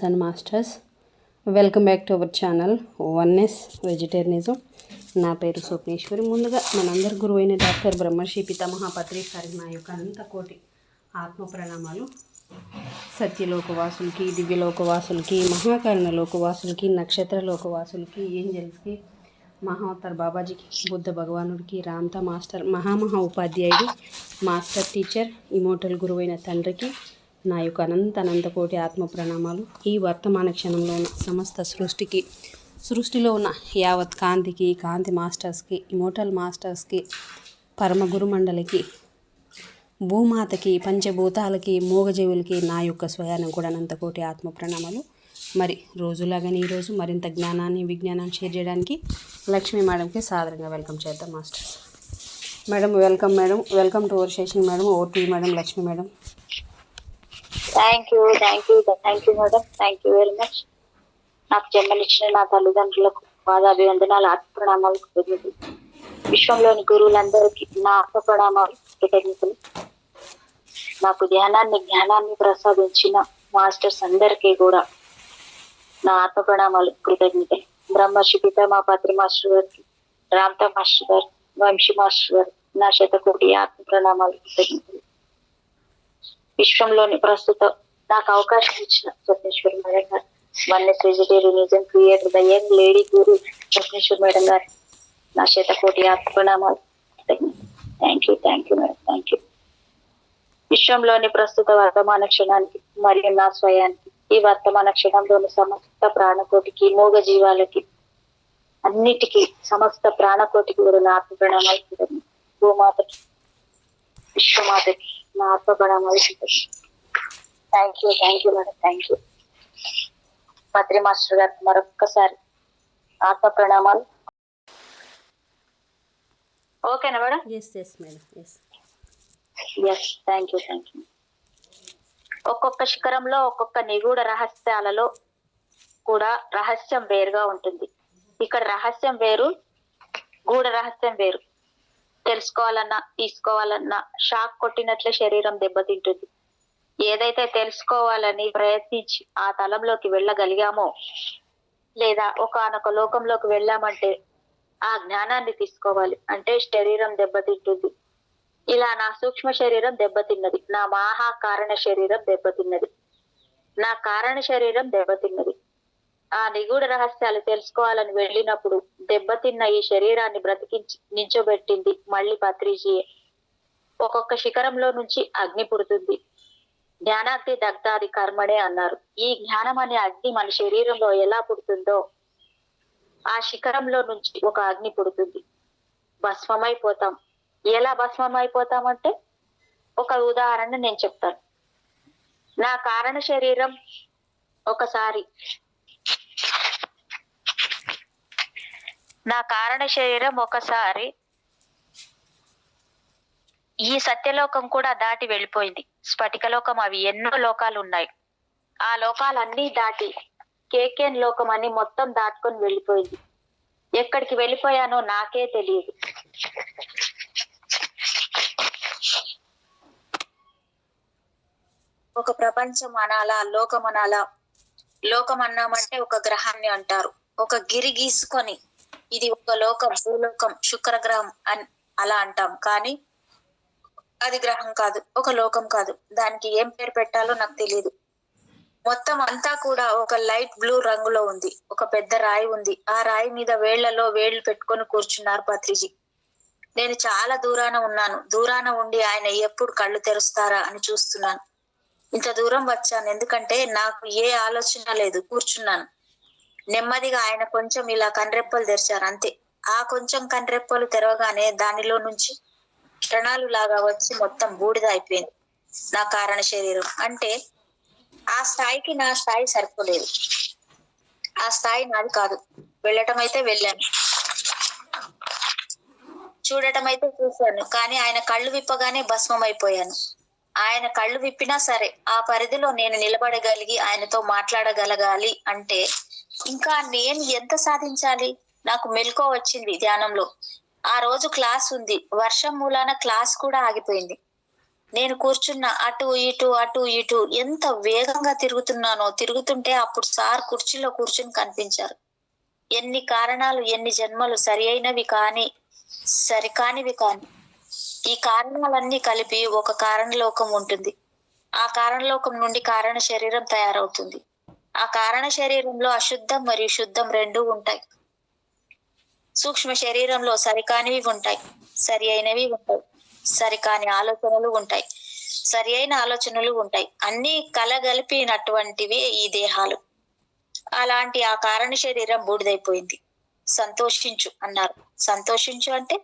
And masters, welcome back to our channel oneness vegetarianism. నా పేరు స్వప్నేశ్వరి. ముందుగా మనందరి గురువు అయిన డాక్టర్ బ్రహ్మర్షి పితామహ పత్రి సారి నా యొక్క అనంత కోటి ఆత్మ ప్రణామాలు. సత్యలోకవాసులకి, దివ్యలోకవాసులకి, మహాకరణ లోకవాసులకి, నక్షత్ర లోకవాసులకి, ఏంజల్స్కి, మహావతార్ బాబాజీకి, బుద్ధ భగవానుడికి, రామ్తా మాస్టర్, మహామహా ఉపాధ్యాయుడి, మాస్టర్ టీచర్, ఇమోటల్ గురువైన తండ్రికి నా యొక్క అనంత కోటి ఆత్మ ప్రణామాలు. ఈ వర్తమాన క్షణంలో ఉన్న సమస్త సృష్టిలో ఉన్న యావత్ కాంతికి, కాంతి మాస్టర్స్కి, ఇమోటల్ మాస్టర్స్కి, పరమ గురుమండలికి, భూమాతకి, పంచభూతాలకి, మూగజీవులకి నా యొక్క స్వయానం కూడా అనంతకోటి ఆత్మ ప్రణామాలు. మరి రోజులాగానే ఈరోజు మరింత జ్ఞానాన్ని, విజ్ఞానాన్ని షేర్ చేయడానికి లక్ష్మీ మేడంకి సాదరంగా వెల్కమ్ చేద్దాం masters. Madam welcome. Welcome to our session madam. Over to madam. Lakshmi madam. Thank you madam. Thank you very much. నాకు జన్మనిచ్చిన నా తల్లిదండ్రులకు పాదాభివందనాలు, ఆత్మ ప్రణామాలు, కృతజ్ఞతలు. విశ్వంలోని గురువులందరికీ నా ఆత్మ ప్రణామాలు, కృతజ్ఞతలు. నాకు జ్ఞానాన్ని ప్రసాదించిన మాస్టర్స్ అందరికీ కూడా నా ఆత్మ ప్రణామాలు, కృతజ్ఞతలు. బ్రహ్మర్షి పితామహ పత్రి మాస్టర్ గారికి, రామ్తా మాస్టర్ గారు, వంశీ మాస్టర్ గారు నా శతకోటి ఆత్మ ప్రణామాలు, కృతజ్ఞతలు. విశ్వంలోని ప్రస్తుతం నాకు అవకాశం ఇచ్చిన స్వప్నేశ్వరి మేడం గారు, oneness vegetarianism creator the young lady గురు స్వప్నేశ్వరి మేడం గారు నా శతకోటి ఆత్మ ప్రణామాలు. Thank you madam. Thank you. విశ్వంలోని ప్రస్తుత వర్తమాన క్షణానికి మరియు నా స్వయానికి, ఈ వర్తమాన క్షణంలోని సమస్త ప్రాణకోటికి, మూగ జీవాలకి, అన్నిటికీ, సమస్త ప్రాణకోటికి కూడా నా ఆత్మ ప్రణామాలు. భూమాతకి, విశ్వమాతకి నా ఆత్మ ప్రణామాలు. Thank you madam. Thank you. Patri master గారికి మరొక్కసారి ఆత్మ ప్రణామాలు. ఓకేనా madam? Yes madam. Yes. Thank you. ఒక్కొక్క శిఖరంలో, ఒక్కొక్క నిగూఢ రహస్యాలలో కూడా రహస్యం వేరుగా ఉంటుంది. ఇక్కడ రహస్యం వేరు, గూఢ రహస్యం వేరు. తెలుసుకోవాలన్నా, తీసుకోవాలన్నా షాక్ కొట్టినట్లే శరీరం దెబ్బతింటుంది. ఏదైతే తెలుసుకోవాలని ప్రయత్నించి ఆ తలంలోకి వెళ్ళగలిగామో, లేదా ఒకానొక లోకంలోకి వెళ్ళామంటే ఆ జ్ఞానాన్ని తీసుకోవాలి అంటే శరీరం దెబ్బతింటుంది. ఇలా నా సూక్ష్మ శరీరం దెబ్బతిన్నది, నా మహాకారణ శరీరం దెబ్బతిన్నది, నా కారణ శరీరం దెబ్బతిన్నది. ఆ నిగూఢ రహస్యాలు తెలుసుకోవాలని వెళ్ళినప్పుడు దెబ్బతిన్న ఈ శరీరాన్ని బ్రతికించి నించోబెట్టింది మళ్ళీ పత్రిజీయే. ఒక్కొక్క శిఖరంలో నుంచి అగ్ని పుడుతుంది. జ్ఞానాగ్ని దగ్ధాది కర్మడే అన్నారు. ఈ జ్ఞానం అనే అగ్ని మన శరీరంలో ఎలా పుడుతుందో ఆ శిఖరంలో నుంచి ఒక అగ్ని పుడుతుంది. భస్మమైపోతాం. ఎలా భస్మమైపోతామంటే ఒక ఉదాహరణ నేను చెప్తాను. నా కారణ శరీరం ఒకసారి ఈ సత్యలోకం కూడా దాటి వెళ్ళిపోయింది. స్ఫటికలోకం, అవి ఎన్నో లోకాలు ఉన్నాయి. ఆ లోకాలన్నీ దాటి కేకేన్ లోకం అని మొత్తం దాటుకొని వెళ్ళిపోయింది. ఎక్కడికి వెళ్ళిపోయానో నాకే తెలియదు. ఒక ప్రపంచం అనాలా, లోకం అనాలా? లోకం అన్నామంటే ఒక గ్రహాన్ని అంటారు. ఒక గిరి గీసుకొని ఇది ఒక లోకం, భూలోకం, శుక్రగ్రహం అని అలా అంటాం. కానీ అది గ్రహం కాదు, ఒక లోకం కాదు. దానికి ఏం పేరు పెట్టాలో నాకు తెలియదు. మొత్తం అంతా కూడా ఒక లైట్ బ్లూ రంగులో ఉంది. ఒక పెద్ద రాయి ఉంది. ఆ రాయి మీద వేళ్లలో వేళ్లు పెట్టుకొని కూర్చున్నారు పత్రిజీ. నేను చాలా దూరాన ఉన్నాను. దూరాన ఉండి ఆయన ఎప్పుడు కళ్ళు తెరుస్తారా అని చూస్తున్నాను. ఇంత దూరం వచ్చాను ఎందుకంటే నాకు ఏ ఆలోచన లేదు. కూర్చున్నాను. నెమ్మదిగా ఆయన కొంచెం ఇలా కన్రెప్పలు తెరిచారు, అంతే. ఆ కొంచెం కన్రెప్పలు తెరవగానే దానిలో నుంచి క్షణాలు లాగా వచ్చి మొత్తం బూడిద అయిపోయింది నా కారణ శరీరం. అంటే ఆ స్థాయికి నా స్థాయి సరిపోలేదు. ఆ స్థాయి నాది కాదు. వెళ్ళటం అయితే వెళ్ళాను, చూడటం అయితే చూశాను. కానీ ఆయన కళ్ళు విప్పగానే భస్మం అయిపోయాను. ఆయన కళ్ళు విప్పినా సరే ఆ పరిధిలో నేను నిలబడగలిగి ఆయనతో మాట్లాడగలగాలి అంటే ఇంకా నేను ఎంత సాధించాలి? నాకు మెలకువ వచ్చింది ధ్యానంలో. ఆ రోజు క్లాస్ ఉంది. వర్షం మూలాన క్లాస్ కూడా ఆగిపోయింది. నేను కూర్చున్న అటు ఇటు ఎంత వేగంగా తిరుగుతున్నానో, తిరుగుతుంటే అప్పుడు సార్ కుర్చీలో కూర్చుని కనిపించారు. ఎన్ని కారణాలు, ఎన్ని జన్మలు, సరికానివి కాని ఈ కారణాలన్నీ కలిపి ఒక కారణలోకం ఉంటుంది. ఆ కారణలోకం నుండి కారణ శరీరం తయారవుతుంది. ఆ కారణ శరీరంలో అశుద్ధం మరియు శుద్ధం రెండూ ఉంటాయి. సూక్ష్మ శరీరంలో సరికానివి ఉంటాయి, సరి అయినవి ఉంటాయి, సరికాని ఆలోచనలు ఉంటాయి, సరి అయిన ఆలోచనలు ఉంటాయి. అన్ని కలగలిపినటువంటివి ఈ దేహాలు. అలాంటి ఆ కారణ శరీరం బూడిదైపోయింది. సంతోషించు అన్నారు. సంతోషించు అంటే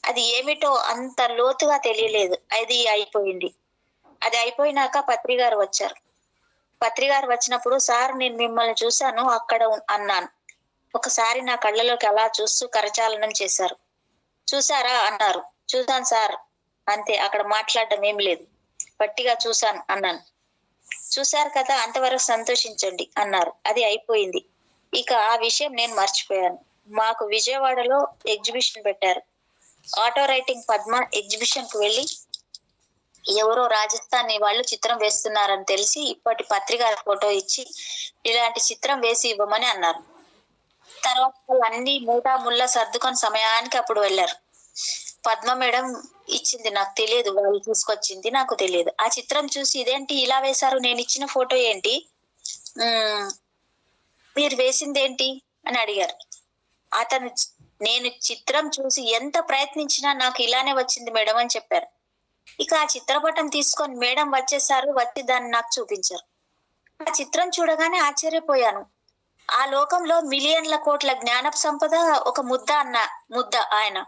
అది ఏమిటో అంత లోతుగా తెలియలేదు. అది అయిపోయింది. అది అయిపోయినాక పత్రిగారు వచ్చారు. పత్రిగారు వచ్చినప్పుడు, సార్ నేను మిమ్మల్ని చూశాను అక్కడ అన్నాను. ఒకసారి నా కళ్ళలోకి అలా చూస్తూ కరచాలనం చేశారు. చూసారా అన్నారు. చూశాను సార్ అంతే, అక్కడ మాట్లాడడం ఏం లేదు. పట్టిగా చూశాను అన్నాను. చూశారు కదా, అంతవరకు సంతోషించండి అన్నారు. అది అయిపోయింది. ఇక ఆ విషయం నేను మర్చిపోయాను. మాకు విజయవాడలో ఎగ్జిబిషన్ పెట్టారు. ఆటో రైటింగ్ పద్మ ఎగ్జిబిషన్ కు వెళ్ళి ఎవరో రాజస్థానీ వాళ్ళు చిత్రం వేస్తున్నారని తెలిసి ఇప్పటి పత్రిక ఫోటో ఇచ్చి ఇలాంటి చిత్రం వేసి ఇవ్వమని అన్నారు. తర్వాత వాళ్ళు అన్ని మూటా ముళ్ళ సర్దుకొని సమయానికి అప్పుడు వెళ్ళారు. పద్మ మేడం ఇచ్చింది, నాకు తెలియదు. వాళ్ళు తీసుకొచ్చింది, నాకు తెలియదు. ఆ చిత్రం చూసి ఇదేంటి ఇలా వేశారు, నేను ఇచ్చిన ఫోటో ఏంటి, మీరు వేసిందేంటి అని అడిగారు. అతను నేను చిత్రం చూసి ఎంత ప్రయత్నించినా నాకు ఇలానే వచ్చింది మేడం అని చెప్పారు. ఇక ఆ చిత్రపటం తీసుకొని మేడం వచ్చి దాన్ని నాకు చూపించారు. ఆ చిత్రం చూడగానే ఆశ్చర్యపోయాను. ఆ లోకంలో మిలియన్ల కోట్ల జ్ఞాన సంపద ఒక ముద్ద ఆయన.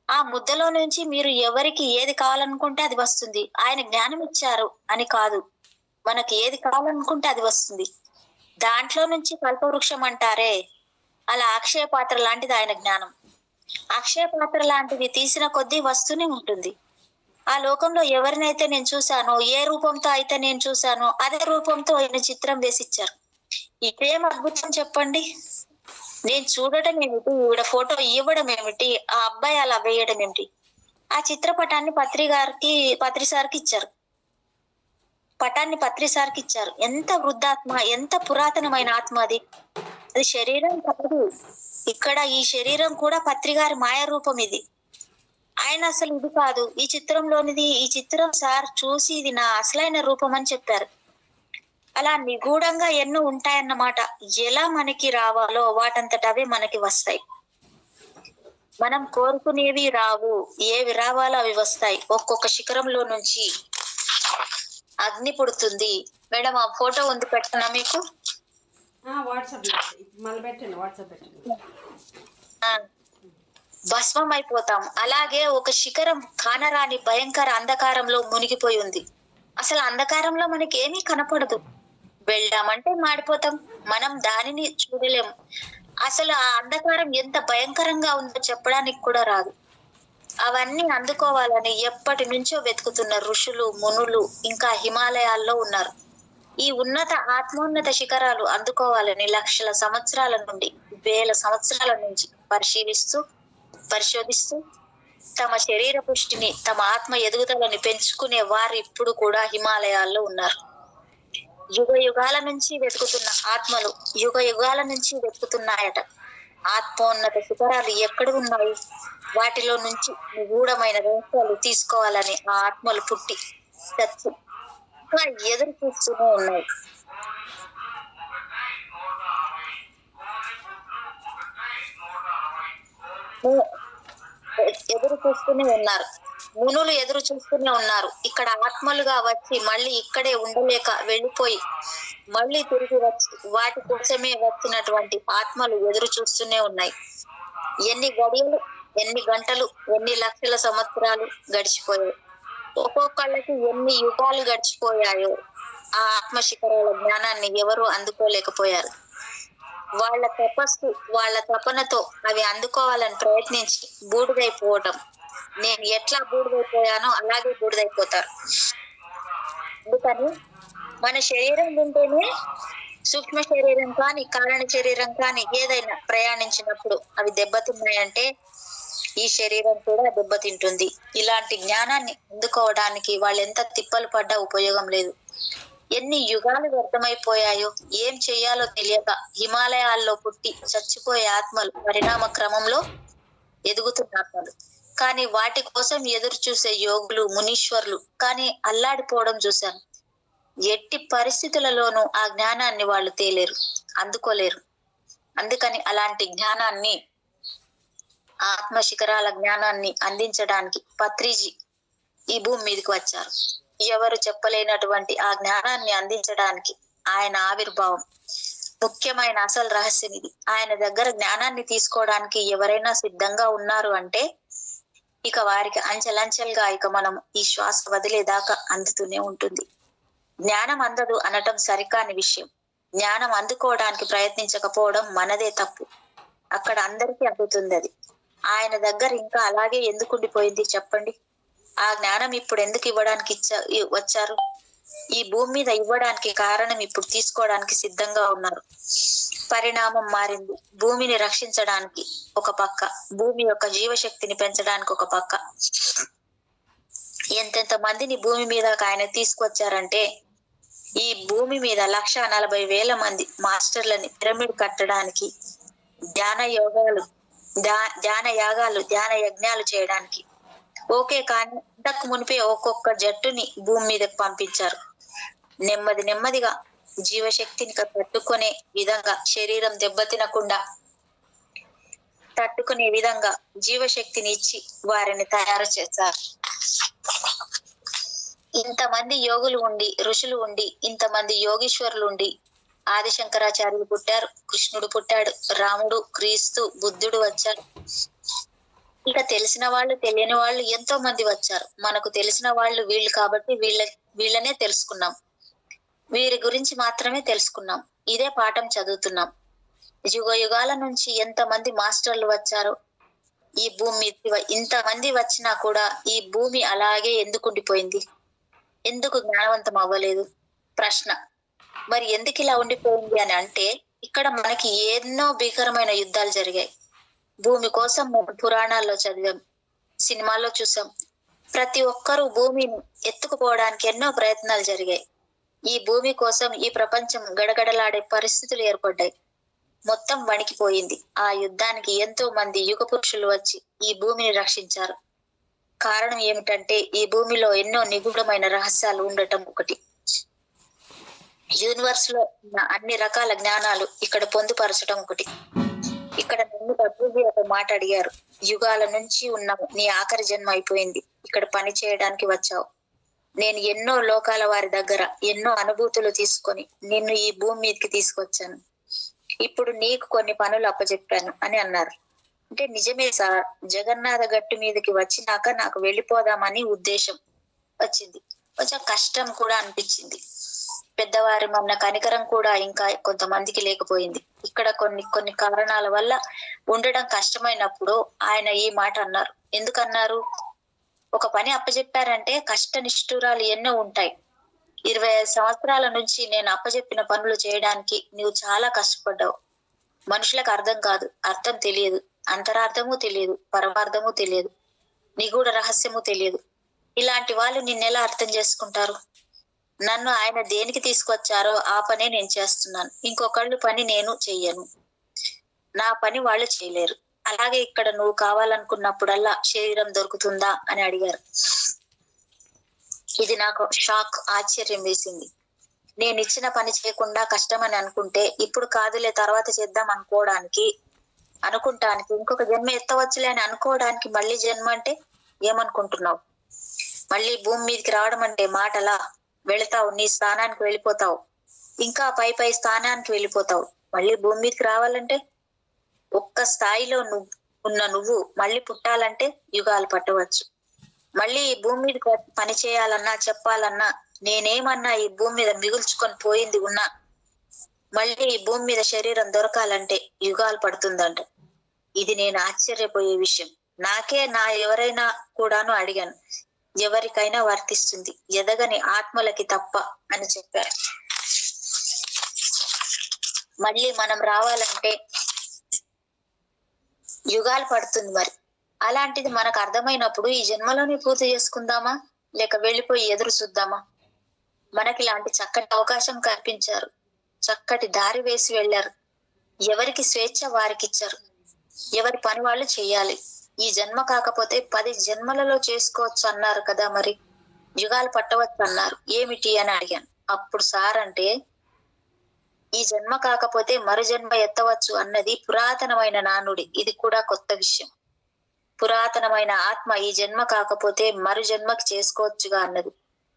ఆ ముద్దలో నుంచి మీరు ఎవరికి ఏది కావాలనుకుంటే అది వస్తుంది. ఆయన జ్ఞానం ఇచ్చారు అని కాదు, మనకి ఏది కావాలనుకుంటే అది వస్తుంది. దాంట్లో నుంచి కల్పవృక్షం అంటారే, అలా అక్షయ పాత్ర లాంటిది ఆయన జ్ఞానం. అక్షయ పాత్ర లాంటిది తీసిన కొద్దీ వస్తూనే ఉంటుంది. ఆ లోకంలో ఎవరినైతే నేను చూశానో, ఏ రూపంతో అయితే నేను చూశానో అదే రూపంతో ఆయన చిత్రం వేసిచ్చారు. ఇదేం అద్భుతం చెప్పండి. నేను చూడటం ఏమిటి, ఈవిడ ఫోటో ఇవ్వడం ఏమిటి, ఆ అబ్బాయి అలా వేయడం ఏమిటి. ఆ చిత్రపటాన్ని పత్రి సార్కి ఇచ్చారు. పత్రి సార్కి ఇచ్చారు. ఎంత వృద్ధాత్మ, ఎంత పురాతనమైన ఆత్మ అది. అది శరీరం కాదు. ఇక్కడ ఈ శరీరం కూడా పత్రిగారి మాయ రూపం. ఇది ఆయన అసలు ఇది కాదు, ఈ చిత్రంలోనిది. ఈ చిత్రం సార్ చూసి ఇది నా అసలైన రూపం అని చెప్పారు. అలా నిగూఢంగా ఎన్నో ఉంటాయన్నమాట. ఎలా మనకి రావాలో వాటంతట అవే మనకి వస్తాయి. మనం కోరుకునేవి రావు, ఏవి రావాలో అవి వస్తాయి. ఒక్కొక్క శిఖరంలో నుంచి అగ్ని పుడుతుంది. మేడం ఆ ఫోటో ఉంది, పెట్టనా మీకు? భస్మం అయిపోతాం. అలాగే ఒక శిఖరం కానరాని భయంకర అంధకారంలో మునిగిపోయి ఉంది. అసలు అంధకారంలో మనకి ఏమీ కనపడదు. వెళ్ళామంటే మాడిపోతాం, మనం దానిని చూడలేము. అసలు ఆ అంధకారం ఎంత భయంకరంగా ఉందో చెప్పడానికి కూడా రాదు. అవన్నీ అందుకోవాలని ఎప్పటి నుంచో వెతుకుతున్న ఋషులు, మునులు ఇంకా హిమాలయాల్లో ఉన్నారు. ఈ ఉన్నత ఆత్మోన్నత శిఖరాలు అందుకోవాలని లక్షల సంవత్సరాల నుండి, వేల సంవత్సరాల నుంచి పరిశోధిస్తూ తమ శరీర పుష్టిని, తమ ఆత్మ ఎదుగుదలని పెంచుకునే వారు ఇప్పుడు కూడా హిమాలయాల్లో ఉన్నారు. యుగ యుగాల నుంచి వెతుకుతున్న ఆత్మలు యుగ యుగాల నుంచి వెతుకుతున్నాయట. ఆత్మోన్నత శిఖరాలు ఎక్కడ ఉన్నాయి, వాటిలో నుంచి నిగూఢమైన రహస్యాలు తీసుకోవాలని ఆ ఆత్మలు పుట్టి చచ్చి ఎదురు చూస్తూనే ఉన్నాయి. ఎదురు చూస్తూనే ఉన్నారు. మునులు ఎదురు చూస్తూనే ఉన్నారు. ఇక్కడ ఆత్మలుగా వచ్చి మళ్ళీ ఇక్కడే ఉండలేక వెళ్ళిపోయి మళ్ళీ తిరిగి వచ్చి వాటి కోసమే వచ్చినటువంటి ఆత్మలు ఎదురు చూస్తూనే ఉన్నాయి. ఎన్ని గడియలు, ఎన్ని గంటలు, ఎన్ని లక్షల సంవత్సరాలు గడిచిపోయాయి. ఒక్కొక్కళ్ళకి ఎన్ని యుగాలు గడిచిపోయాయో ఆ ఆత్మ శిఖరాల జ్ఞానాన్ని ఎవరు అందుకోలేకపోయారు. వాళ్ళ తపస్సు, వాళ్ళ తపనతో అవి అందుకోవాలని ప్రయత్నించి బూడిదైపోవటం. నేను ఎట్లా బూడిదైపోయానో అలాగే బూడిదైపోతారు. అందుకని మన శరీరం ఉంటేనే సూక్ష్మ శరీరం కానీ కారణ శరీరం కానీ ఏదైనా ప్రయాణించినప్పుడు అవి దెబ్బతిన్నాయంటే ఈ శరీరం కూడా దెబ్బతింటుంది. ఇలాంటి జ్ఞానాన్ని అందుకోవడానికి వాళ్ళు ఎంత తిప్పలు పడ్డా ఉపయోగం లేదు. ఎన్ని యుగాలు వ్యర్థమైపోయాయో, ఏం చెయ్యాలో తెలియక హిమాలయాల్లో పుట్టి చచ్చిపోయే ఆత్మలు, పరిణామ క్రమంలో ఎదుగుతున్న ఆత్మలు. కానీ వాటి కోసం ఎదురు చూసే యోగులు, మునీశ్వర్లు కానీ అల్లాడిపోవడం చూశాను. ఎట్టి పరిస్థితులలోనూ ఆ జ్ఞానాన్ని వాళ్ళు తేలేరు, అందుకోలేరు. అందుకని అలాంటి జ్ఞానాన్ని, ఆత్మ శిఖరాల జ్ఞానాన్ని అందించడానికి పత్రిజీ ఈ భూమి మీదకి వచ్చారు. ఎవరు చెప్పలేనటువంటి ఆ జ్ఞానాన్ని అందించడానికి ఆయన ఆవిర్భావం ముఖ్యమైన అసలు రహస్యం ఇది. ఆయన దగ్గర జ్ఞానాన్ని తీసుకోవడానికి ఎవరైనా సిద్ధంగా ఉన్నారు అంటే ఇక వారికి అంచెలంచెలుగా ఇక మనం ఈ శ్వాస వదిలేదాకా అందుతూనే ఉంటుంది. జ్ఞానం అందదు అనటం సరికాని విషయం. జ్ఞానం అందుకోవడానికి ప్రయత్నించకపోవడం మనదే తప్పు. అక్కడ అందరికీ అందుతుంది అది. ఆయన దగ్గర ఇంకా అలాగే ఎందుకు ఉండిపోయింది చెప్పండి? ఆ జ్ఞానం ఇప్పుడు ఎందుకు ఇవ్వడానికి వచ్చారు? ఈ భూమి మీద ఇవ్వడానికి కారణం ఇప్పుడు తీసుకోవడానికి సిద్ధంగా ఉన్నారు. పరిణామం మారింది. భూమిని రక్షించడానికి ఒక పక్క, భూమి యొక్క జీవశక్తిని పెంచడానికి ఒక పక్క. ఎంతెంత మందిని భూమి మీద ఆయన తీసుకొచ్చారంటే ఈ భూమి మీద 1,40,000 మంది మాస్టర్లని పిరమిడ్ కట్టడానికి, ధ్యాన యోగాలు, ధ్యాన యాగాలు, ధ్యాన యజ్ఞాలు చేయడానికి. ఓకే, కానీ ఇంతకు మునిపే ఒక్కొక్క జట్టుని భూమి మీదకి పంపించారు. నెమ్మదిగా జీవశక్తిని తట్టుకునే విధంగా, శరీరం దెబ్బతినకుండా తట్టుకునే విధంగా జీవశక్తిని ఇచ్చి వారిని తయారు చేశారు. ఇంతమంది యోగులు ఉండి, ఋషులు ఉండి, ఇంతమంది యోగీశ్వరులు ఉండి ఆదిశంకరాచార్యులు పుట్టారు, కృష్ణుడు పుట్టాడు, రాముడు, క్రీస్తు, బుద్ధుడు వచ్చారు. ఇక తెలిసిన వాళ్ళు, తెలియని వాళ్ళు ఎంతో మంది వచ్చారు. మనకు తెలిసిన వాళ్ళు వీళ్ళు కాబట్టి వీళ్ళనే తెలుసుకున్నాం. వీరి గురించి మాత్రమే తెలుసుకున్నాం. ఇదే పాఠం చదువుతున్నాం. యుగ యుగాల నుంచి ఎంతమంది మాస్టర్లు వచ్చారో ఈ భూమి ఇంతమంది వచ్చినా కూడా ఈ భూమి అలాగే ఎందుకు ఉండిపోయింది? ఎందుకు జ్ఞానవంతం అవ్వలేదు? ప్రశ్న. మరి ఎందుకు ఇలా ఉండిపోయింది అని అంటే ఇక్కడ మనకి ఎన్నో భీకరమైన యుద్ధాలు జరిగాయి. భూమి కోసం మనం పురాణాల్లో చదివాం, సినిమాల్లో చూసాం. ప్రతి ఒక్కరూ భూమిని ఎత్తుకుపోవడానికి ఎన్నో ప్రయత్నాలు జరిగాయి. ఈ భూమి కోసం ఈ ప్రపంచం గడగడలాడే పరిస్థితులు ఏర్పడ్డాయి. మొత్తం వణికిపోయింది. ఆ యుద్ధానికి ఎంతో మంది యుగ పురుషులు వచ్చి ఈ భూమిని రక్షించారు. కారణం ఏమిటంటే ఈ భూమిలో ఎన్నో నిగూఢమైన రహస్యాలు ఉండటం ఒకటి. యూనివర్స్ లో ఉన్న అన్ని రకాల జ్ఞానాలు ఇక్కడ పొందుపరచడం ఒకటి. ఇక్కడ నన్ను పత్రిజీ ఒక మాట అడిగారు. యుగాల నుంచి ఉన్నాము, నీ ఆఖరి జన్మ అయిపోయింది, ఇక్కడ పని చేయడానికి వచ్చావు. నేను ఎన్నో లోకాల వారి దగ్గర ఎన్నో అనుభూతులు తీసుకొని నిన్ను ఈ భూమి మీదకి తీసుకొచ్చాను. ఇప్పుడు నీకు కొన్ని పనులు అప్పచెప్పాను అని అన్నారు. అంటే నిజమే సార్, జగన్నాథ గట్టు మీదకి వచ్చినాక నాకు వెళ్ళిపోదామని ఉద్దేశం వచ్చింది. కొంచెం కష్టం కూడా అనిపించింది. పెద్దవారి మన కనికరం కూడా ఇంకా కొంతమందికి లేకపోయింది. ఇక్కడ కొన్ని కారణాల వల్ల ఉండడం కష్టమైనప్పుడు ఆయన ఈ మాట అన్నారు. ఎందుకన్నారు? ఒక పని అప్పచెప్పారంటే కష్ట నిష్ఠురాలు ఎన్నో ఉంటాయి. 25 సంవత్సరాల నుంచి నేను అప్పచెప్పిన పనులు చేయడానికి నువ్వు చాలా కష్టపడ్డావు. మనుషులకు అర్థం కాదు, అర్థం తెలియదు, అంతరార్థము తెలియదు, పరమార్థము తెలియదు, నిగూఢ రహస్యము తెలియదు. ఇలాంటి వాళ్ళు నిన్నెలా అర్థం చేసుకుంటారు? నన్ను ఆయన దేనికి తీసుకొచ్చారో ఆ పనే నేను చేస్తున్నాను. ఇంకొకళ్ళు పని నేను చెయ్యను. నా పని వాళ్ళు చేయలేరు. అలాగే ఇక్కడ నువ్వు కావాలనుకున్నప్పుడల్లా శరీరం దొరుకుతుందా అని అడిగారు. ఇది నాకు షాక్, ఆశ్చర్యం వేసింది. నేను ఇచ్చిన పని చేయకుండా కష్టమని అనుకుంటే ఇప్పుడు కాదులే తర్వాత చేద్దాం అనుకుంటానికి ఇంకొక జన్మ ఎత్తవచ్చులే అని అనుకోవడానికి మళ్ళీ జన్మ అంటే ఏమనుకుంటున్నావు? మళ్ళీ భూమి మీదకి రావడం అంటే మాటలా? వెళతావు, నీ స్థానానికి వెళ్ళిపోతావు, ఇంకా పై స్థానానికి వెళ్ళిపోతావు. మళ్ళీ భూమి మీదకి రావాలంటే ఒక్క స్థాయిలో నువ్వు మళ్ళీ పుట్టాలంటే యుగాలు పట్టవచ్చు. మళ్ళీ ఈ భూమి మీద పని చేయాలన్నా, చెప్పాలన్నా, నేనేమన్నా ఈ భూమి మీద మిగుల్చుకొని పోయింది ఉన్నా మళ్ళీ ఈ భూమి మీద శరీరం దొరకాలంటే యుగాలు పడుతుందంట. ఇది నేను ఆశ్చర్యపోయే విషయం. ఎవరైనా కూడాను అడిగాను, ఎవరికైనా వర్తిస్తుంది, ఎదగని ఆత్మలకి తప్ప అని చెప్పారు. మళ్ళీ మనం రావాలంటే యుగాలు పడుతుంది. మరి అలాంటిది మనకు అర్థమైనప్పుడు ఈ జన్మలోనే పూర్తి చేసుకుందామా, లేక వెళ్ళిపోయి ఎదురు చూద్దామా? మనకి ఇలాంటి చక్కటి అవకాశం కల్పించారు, చక్కటి దారి వేసి వెళ్ళారు. ఎవరికి స్వేచ్ఛ వారికి ఇచ్చారు. ఎవరి పని వాళ్ళు చెయ్యాలి. ఈ జన్మ కాకపోతే 10 జన్మలలో చేసుకోవచ్చు అన్నారు కదా, మరి యుగాలు పట్టవచ్చు అన్నారు, ఏమిటి అని అడిగాను. అప్పుడు సార్ అంటే, ఈ జన్మ కాకపోతే మరు జన్మ ఎత్తవచ్చు అన్నది పురాతనమైన నానుడి. ఇది కూడా కొత్త విషయం. పురాతనమైన ఆత్మ ఈ జన్మ కాకపోతే మరు జన్మకి చేసుకోవచ్చుగా అన్నది.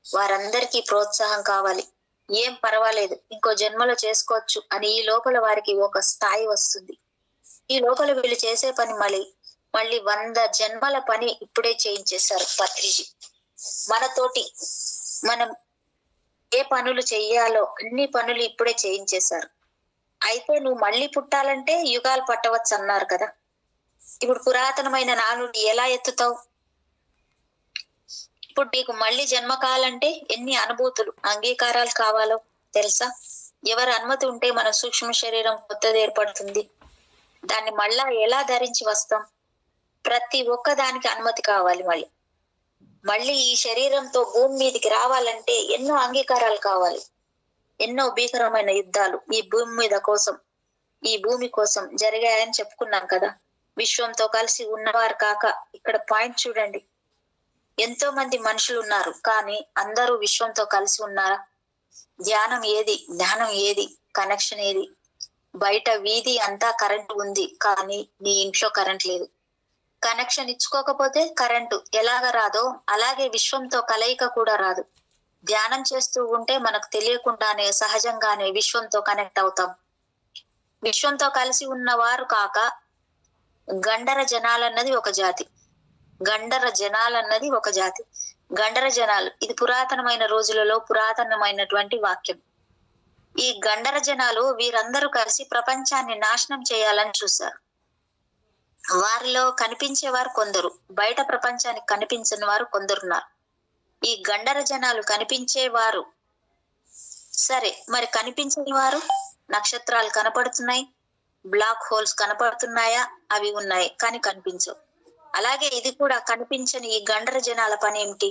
వారందరికీ ప్రోత్సాహం కావాలి. ఏం పర్వాలేదు, ఇంకో జన్మలో చేసుకోవచ్చు అని ఈ లోపల వారికి ఒక స్థాయి వస్తుంది. ఈ లోపల వీళ్ళు చేసే పని మళ్ళీ 100 జన్మల పని ఇప్పుడే చేయించేశారు పత్రిజీ మనతోటి. మనం ఏ పనులు చెయ్యాలో అన్ని పనులు ఇప్పుడే చేయించేశారు. అయితే నువ్వు మళ్ళీ పుట్టాలంటే యుగాలు పట్టవచ్చు అన్నారు కదా. ఇప్పుడు పురాతనమైన నానుడి ఎలా ఎత్తుతావు? ఇప్పుడు నీకు మళ్ళీ జన్మ కావాలంటే ఎన్ని అనుభూతులు, అంగీకారాలు కావాలో తెలుసా? ఎవరి అనుమతి ఉంటే మన సూక్ష్మ శరీరం కొత్తది ఏర్పడుతుంది. దాన్ని మళ్ళా ఎలా ధరించి వస్తాం? ప్రతి ఒక్క దానికి అనుమతి కావాలి. మళ్ళీ ఈ శరీరంతో భూమి మీదకి రావాలంటే ఎన్నో అంగీకారాలు కావాలి. ఎన్నో భీకరమైన యుద్ధాలు ఈ భూమి మీద కోసం, ఈ భూమి కోసం జరిగాయని చెప్పుకున్నాం కదా. విశ్వంతో కలిసి ఉన్నవారు కాక, ఇక్కడ పాయింట్ చూడండి, ఎంతో మంది మనుషులు ఉన్నారు, కానీ అందరూ విశ్వంతో కలిసి ఉన్నారా? ధ్యానం ఏది, జ్ఞానం ఏది, కనెక్షన్ ఏది? బయట వీధి అంతా కరెంటు ఉంది, కానీ నీ ఇంట్లో కరెంట్ లేదు. కనెక్షన్ ఇచ్చుకోకపోతే కరెంటు ఎలాగ రాదో అలాగే విశ్వంతో కలయిక కూడా రాదు. ధ్యానం చేస్తూ ఉంటే మనకు తెలియకుండానే సహజంగానే విశ్వంతో కనెక్ట్ అవుతాం. విశ్వంతో కలిసి ఉన్నవారు కాక గండర జనాలన్నది ఒక జాతి. గండర జనాలన్నది ఒక జాతి. గండర జనాలు, ఇది పురాతనమైన రోజులలో పురాతనమైనటువంటి వాక్యం. ఈ గండర జనాలు వీరందరూ కలిసి ప్రపంచాన్ని నాశనం చేయాలని చూశారు. వారిలో కనిపించేవారు కొందరు, బయట ప్రపంచానికి కనిపించని వారు కొందరున్నారు. ఈ గండర జనాలు కనిపించేవారు సరే, మరి కనిపించని వారు? నక్షత్రాలు కనపడుతున్నాయి, బ్లాక్ హోల్స్ కనపడుతున్నాయా? అవి ఉన్నాయి కానీ కనిపించవు. అలాగే ఇది కూడా కనిపించని ఈ గండర జనాల పని ఏమిటి?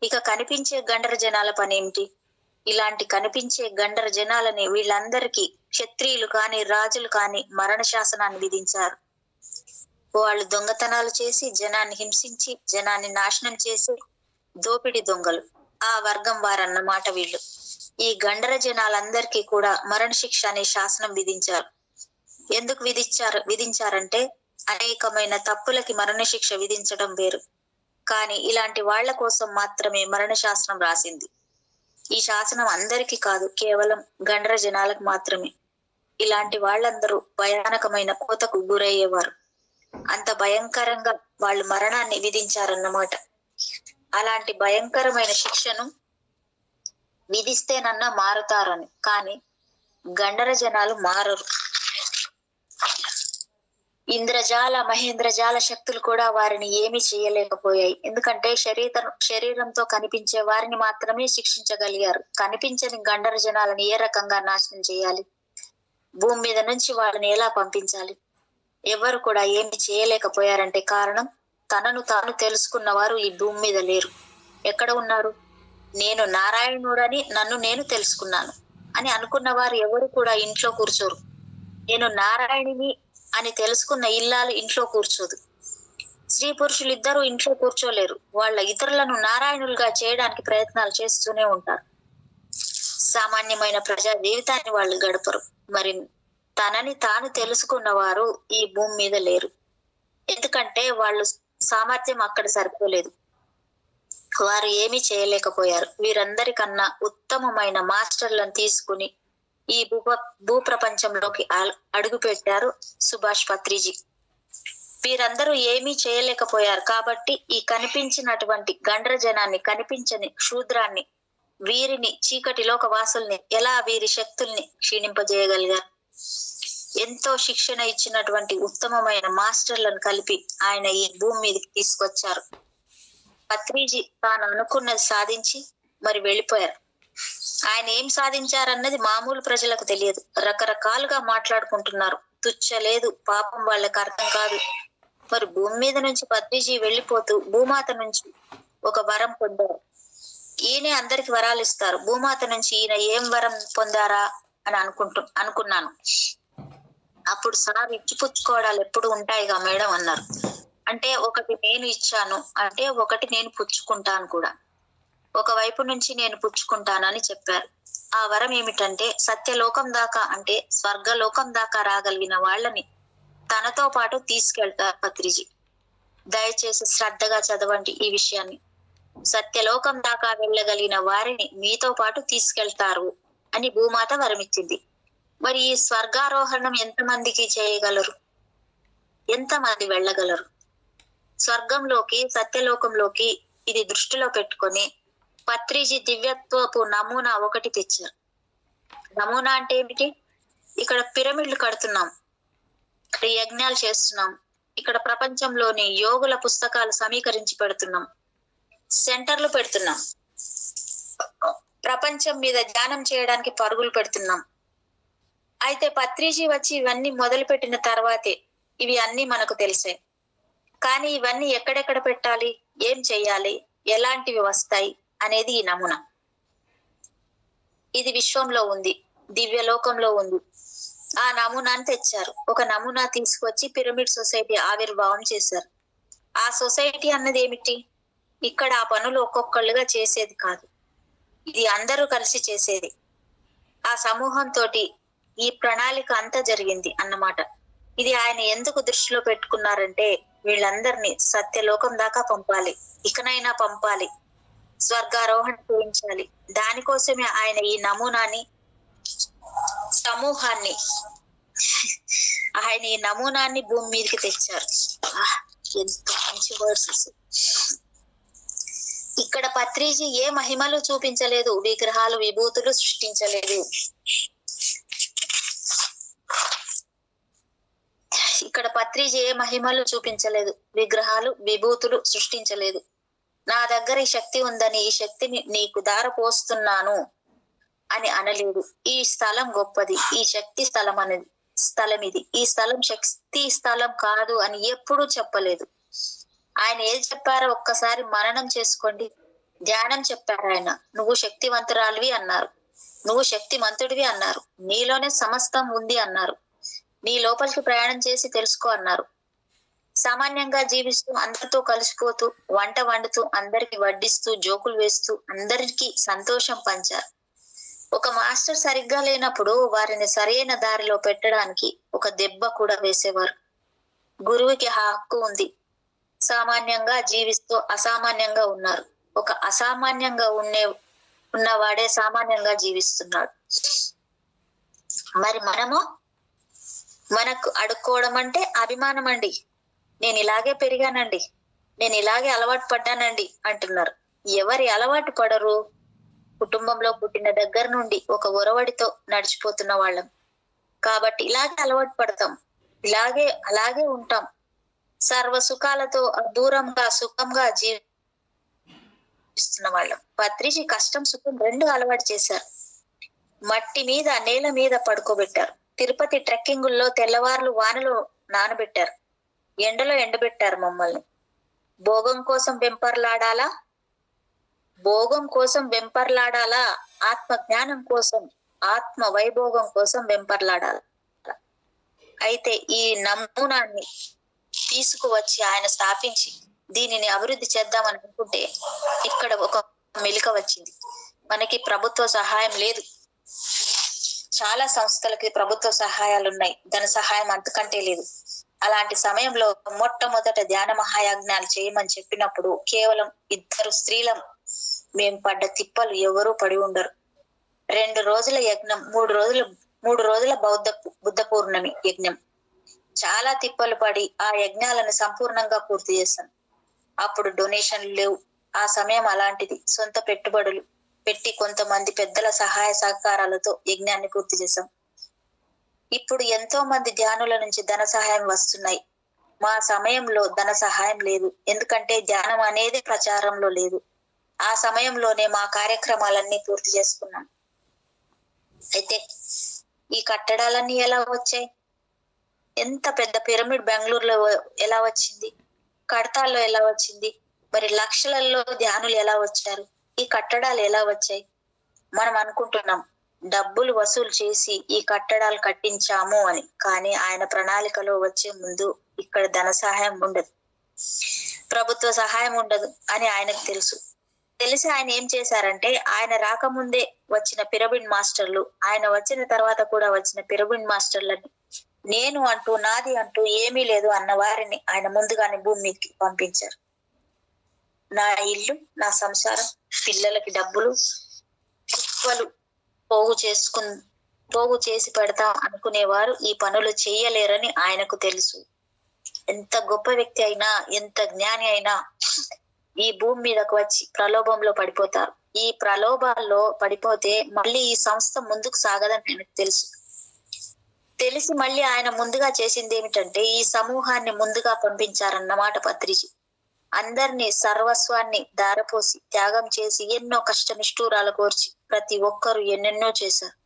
ఇక కనిపించే గండర జనాల పని ఏమిటి? ఇలాంటి కనిపించే గండర జనాలని వీళ్ళందరికీ క్షత్రియులు కాని రాజులు కాని మరణ శాసనాన్ని విధించారు. వాళ్ళు దొంగతనాలు చేసి జనాన్ని హింసించి జనాన్ని నాశనం చేసి దోపిడి దొంగలు, ఆ వర్గం వారన్నమాట వీళ్ళు. ఈ గండర జనాలందరికీ కూడా మరణ శిక్ష అనే శాసనం విధించారు. ఎందుకు విధించారంటే అనేకమైన తప్పులకి మరణ శిక్ష విధించడం వేరు, కానీ ఇలాంటి వాళ్ల కోసం మాత్రమే మరణ శాసనం రాసింది. ఈ శాసనం అందరికీ కాదు, కేవలం గండర జనాలకు మాత్రమే. ఇలాంటి వాళ్ళందరూ భయానకమైన కోతకు గురయ్యేవారు. అంత భయంకరంగా వాళ్ళు మరణాన్ని విధించారన్నమాట. అలాంటి భయంకరమైన శిక్షను విధిస్తేనన్నా మారుతారని, కానీ గండర జనాలు మారరు. ఇంద్రజాల మహేంద్రజాల శక్తులు కూడా వారిని ఏమీ చేయలేకపోయాయి. ఎందుకంటే శరీరంతో కనిపించే వారిని మాత్రమే శిక్షించగలిగారు. కనిపించని గండర జనాలను ఏ రకంగా నాశనం చేయాలి? భూమి మీద నుంచి వాళ్ళని ఎలా పంపించాలి? ఎవరు కూడా ఏమి చేయలేకపోయారంటే కారణం, తనను తాను తెలుసుకున్న వారు ఈ భూమి మీద లేరు. ఎక్కడ ఉన్నారు? నేను నారాయణుడని నన్ను నేను తెలుసుకున్నాను అని అనుకున్న వారు ఎవరు కూడా ఇంట్లో కూర్చోరు. నేను నారాయణిని అని తెలుసుకున్న ఇల్లాలు ఇంట్లో కూర్చోదు. స్త్రీ పురుషులు ఇద్దరు ఇంట్లో కూర్చోలేరు. వాళ్ళ ఇతరులను నారాయణులుగా చేయడానికి ప్రయత్నాలు చేస్తూనే ఉంటారు. సామాన్యమైన ప్రజా జీవితాన్ని వాళ్ళు గడపరు. మరి తనని తాను తెలుసుకున్న వారు ఈ భూమి మీద లేరు. ఎందుకంటే వాళ్ళు సామర్థ్యం అక్కడ సరిపోలేదు. వారు ఏమీ చేయలేకపోయారు. వీరందరికన్నా ఉత్తమమైన మాస్టర్లను తీసుకుని ఈ భూ ప్రపంచంలోకి అడుగు పెట్టారు సుభాష్ పత్రిజీ. వీరందరూ ఏమీ చేయలేకపోయారు కాబట్టి ఈ కనిపించినటువంటి గండ్ర జనాన్ని, కనిపించని శూద్రాన్ని, వీరిని చీకటి లోక వాసుల్ని ఎలా వీరి శక్తుల్ని క్షీణింపజేయగలిగారు? ఎంతో శిక్షణ ఇచ్చినటువంటి ఉత్తమమైన మాస్టర్లను కలిపి ఆయన ఈ భూమి మీదకి తీసుకొచ్చారు. పత్రిజీ తాను అనుకున్నది సాధించి మరి వెళ్ళిపోయారు. ఆయన ఏం సాధించారన్నది మామూలు ప్రజలకు తెలియదు. రకరకాలుగా మాట్లాడుకుంటున్నారు. తుచ్చ లేదు, పాపం వాళ్ళకి అర్థం కాదు. మరి భూమి మీద నుంచి పత్రిజీ వెళ్ళిపోతూ భూమాత నుంచి ఒక వరం పొందారు. ఈయనే అందరికి వరాలు ఇస్తారు. భూమాత నుంచి ఈయన ఏం వరం పొందారా అని అనుకున్నాను. అప్పుడు సార్ ఇచ్చిపుచ్చుకోవడాలు ఎప్పుడు ఉంటాయిగా మేడం అన్నారు. అంటే ఒకటి నేను ఇచ్చాను అంటే ఒకటి నేను పుచ్చుకుంటాను కూడా, ఒకవైపు నుంచి నేను పుచ్చుకుంటానని చెప్పారు. ఆ వరం ఏమిటంటే సత్యలోకం దాకా అంటే స్వర్గలోకం దాకా రాగలిగిన వాళ్ళని తనతో పాటు తీసుకెళ్తారు పత్రిజీ. దయచేసి శ్రద్ధగా చదవండి ఈ విషయాన్ని. సత్యలోకం దాకా వెళ్ళగలిగిన వారిని మీతో పాటు తీసుకెళ్తారు అని భూమాత వరమిచ్చింది. మరి ఈ స్వర్గారోహణం ఎంతమందికి చేయగలరు? ఎంతమంది వెళ్ళగలరు స్వర్గంలోకి, సత్యలోకంలోకి? ఇది దృష్టిలో పెట్టుకొని పత్రిజీ దివ్యత్వపు నమూనా ఒకటి తెచ్చారు. నమూనా అంటే ఏమిటి? ఇక్కడ పిరమిడ్లు కడుతున్నాం, ఇక్కడ యజ్ఞాలు చేస్తున్నాం, ఇక్కడ ప్రపంచంలోని యోగుల పుస్తకాలు సమీకరించి పెడుతున్నాం, సెంటర్లు పెడుతున్నాం, ప్రపంచం మీద ధ్యానం చేయడానికి పరుగులు పెడుతున్నాం. అయితే పత్రిజీ వచ్చి ఇవన్నీ మొదలు పెట్టిన తర్వాతే ఇవి అన్ని మనకు తెలిసాయి. కానీ ఇవన్నీ ఎక్కడెక్కడ పెట్టాలి, ఏం చెయ్యాలి, ఎలాంటివి వస్తాయి అనేది ఈ నమూనా. ఇది విశ్వంలో ఉంది, దివ్యలోకంలో ఉంది. ఆ నమూనాను తెచ్చారు. ఒక నమూనా తీసుకొచ్చి పిరమిడ్ సొసైటీ ఆవిర్భావం చేశారు. ఆ సొసైటీ అన్నది ఏమిటి? ఇక్కడ ఆ పనులు ఒక్కొక్కళ్ళుగా చేసేది కాదు, ఇది అందరూ కలిసి చేసేది. ఆ సమూహంతో ఈ ప్రణాళిక అంతా జరిగింది అన్నమాట. ఇది ఆయన ఎందుకు దృష్టిలో పెట్టుకున్నారంటే వీళ్ళందరినీ సత్యలోకం దాకా పంపాలి, ఇకనైనా పంపాలి, స్వర్గారోహణ చేయించాలి. దానికోసమే ఆయన ఈ నమూనాని, సమూహాన్ని, ఆయన ఈ నమూనాన్ని భూమి మీదకి తెచ్చారు. ఎంత మంచి వర్డ్స్. ఇక్కడ పత్రిజీ ఏ మహిమలు చూపించలేదు, విగ్రహాలు విభూతులు సృష్టించలేదు. ఇక్కడ పత్రిజీ ఏ మహిమలు చూపించలేదు, విగ్రహాలు విభూతులు సృష్టించలేదు. నా దగ్గర ఈ శక్తి ఉందని, ఈ శక్తిని నీకు దారపోస్తున్నాను అని అనలేదు. ఈ స్థలం గొప్పది, ఈ శక్తి స్థలం ఇది, ఈ స్థలం శక్తి స్థలం కాదు అని ఎప్పుడూ చెప్పలేదు. ఆయన ఏది చెప్పారో ఒక్కసారి మననం చేసుకోండి. ధ్యానం చెప్పారు ఆయన. నువ్వు శక్తివంతురాలివి అన్నారు, నువ్వు శక్తిమంతుడివి అన్నారు, నీలోనే సమస్తం ఉంది అన్నారు, నీ లోపలికి ప్రయాణం చేసి తెలుసుకో అన్నారు. సామాన్యంగా జీవిస్తూ అందరితో కలిసిపోతూ వంట వండుతూ అందరికి వడ్డిస్తూ జోకులు వేస్తూ అందరికీ సంతోషం పంచారు. ఒక మాస్టర్ సరిగ్గా లేనప్పుడు వారిని సరైన దారిలో పెట్టడానికి ఒక దెబ్బ కూడా వేసేవారు. గురువుకి ఆ హక్కు ఉంది. సామాన్యంగా జీవిస్తూ అసామాన్యంగా ఉన్నారు. ఒక అసామాన్యంగా ఉన్నవాడే సామాన్యంగా జీవిస్తున్నాడు. మరి మనకు అడుక్కోవడం అంటే అభిమానం అండి. నేను ఇలాగే పెరిగానండి, నేను ఇలాగే అలవాటు పడ్డానండి అంటున్నారు. ఎవరి అలవాటు పడరు? కుటుంబంలో పుట్టిన దగ్గర నుండి ఒక ఒరవడితో నడిచిపోతున్న వాళ్ళం కాబట్టి ఇలాగే అలవాటు పడతాం, అలాగే ఉంటాం. సర్వ సుఖాలతో దూరంగా సుఖంగా జీవిస్తున్న వాళ్ళం. పత్రిజీ కష్టం సుఖం రెండు అలవాటు చేశారు. మట్టి మీద నేల మీద పడుకోబెట్టారు. తిరుపతి ట్రెక్కింగుల్లో తెల్లవార్లు వానలో నానబెట్టారు, ఎండలో ఎండబెట్టారు మమ్మల్ని. భోగం కోసం వెంపర్లాడాలా, ఆత్మ జ్ఞానం కోసం, ఆత్మ వైభోగం కోసం వెంపర్లాడాలా. అయితే ఈ నమూనాన్ని తీసుకువచ్చి ఆయన స్థాపించి దీనిని అభివృద్ధి చేద్దామని అనుకుంటే ఇక్కడ ఒక మెలిక వచ్చింది. మనకి ప్రభుత్వ సహాయం లేదు. చాలా సంస్థలకి ప్రభుత్వ సహాయాలు ఉన్నాయి, ధన సహాయం అంతకంటే లేదు. అలాంటి సమయంలో మొట్టమొదట ధ్యాన మహాయజ్ఞాలు చేయమని చెప్పినప్పుడు కేవలం 2 స్త్రీలం. మేం పడ్డ తిప్పలు ఎవరూ పడి ఉండరు. 2 రోజుల యజ్ఞం, 3 రోజుల బుద్ధ పూర్ణమి యజ్ఞం. చాలా తిప్పలు పడి ఆ యజ్ఞాలను సంపూర్ణంగా పూర్తి చేశాం. అప్పుడు డొనేషన్లు లేవు. ఆ సమయం అలాంటిది. సొంత పెట్టుబడులు పెట్టి కొంతమంది పెద్దల సహాయ సహకారాలతో యజ్ఞాన్ని పూర్తి చేశాం. ఇప్పుడు ఎంతో మంది ధ్యానుల నుంచి ధన సహాయం వస్తున్నాయి. మా సమయంలో ధన సహాయం లేదు, ఎందుకంటే ధ్యానం అనేది ప్రచారంలో లేదు. ఆ సమయంలోనే మా కార్యక్రమాలన్నీ పూర్తి చేసుకున్నాం. అయితే ఈ కట్టడాలన్నీ ఎలా వచ్చాయి? ఎంత పెద్ద పిరమిడ్ బెంగళూరులో ఎలా వచ్చింది, కడతాల్లో ఎలా వచ్చింది, మరి లక్షలలో ధ్యానులు ఎలా వచ్చారు, ఈ కట్టడాలు ఎలా వచ్చాయి? మనం అనుకుంటున్నాం డబ్బులు వసూలు చేసి ఈ కట్టడాలు కట్టించాము అని, కానీ ఆయన ప్రణాళికలో వచ్చే ముందు ఇక్కడ ధన సహాయం ఉండదు, ప్రభుత్వ సహాయం ఉండదు అని ఆయనకు తెలుసు. తెలిసి ఆయన ఏం చేశారంటే, ఆయన రాకముందే వచ్చిన పిరమిడ్ మాస్టర్లు, ఆయన వచ్చిన తర్వాత కూడా వచ్చిన పిరమిడ్ మాస్టర్లని నేను అంటూ నాది అంటూ ఏమీ లేదు అన్న వారిని ఆయన ముందుగానే భూమి మీదకి పంపించారు. నా ఇల్లు, నా సంసారం, పిల్లలకి డబ్బులు, కుప్పలు పోగు చేసి పెడతాం అనుకునేవారు ఈ పనులు చెయ్యలేరని ఆయనకు తెలుసు. ఎంత గొప్ప వ్యక్తి అయినా, ఎంత జ్ఞాని అయినా ఈ భూమి మీదకు వచ్చి ప్రలోభంలో పడిపోతారు. ఈ ప్రలోభాల్లో పడిపోతే మళ్ళీ ఈ సంస్థ ముందుకు సాగదని ఆయనకు తెలుసు. తెలిసి మళ్ళీ ఆయన ముందుగా చేసింది ఏమిటంటే, ఈ సమూహాన్ని ముందుగా పంపించారన్నమాట పత్రిజీ. అందరినీ సర్వస్వాన్ని దారపోసి త్యాగం చేసి ఎన్నో కష్ట నిష్ఠూరాలు కోర్చి ప్రతి ఒక్కరు ఎన్నెన్నో చేశారు.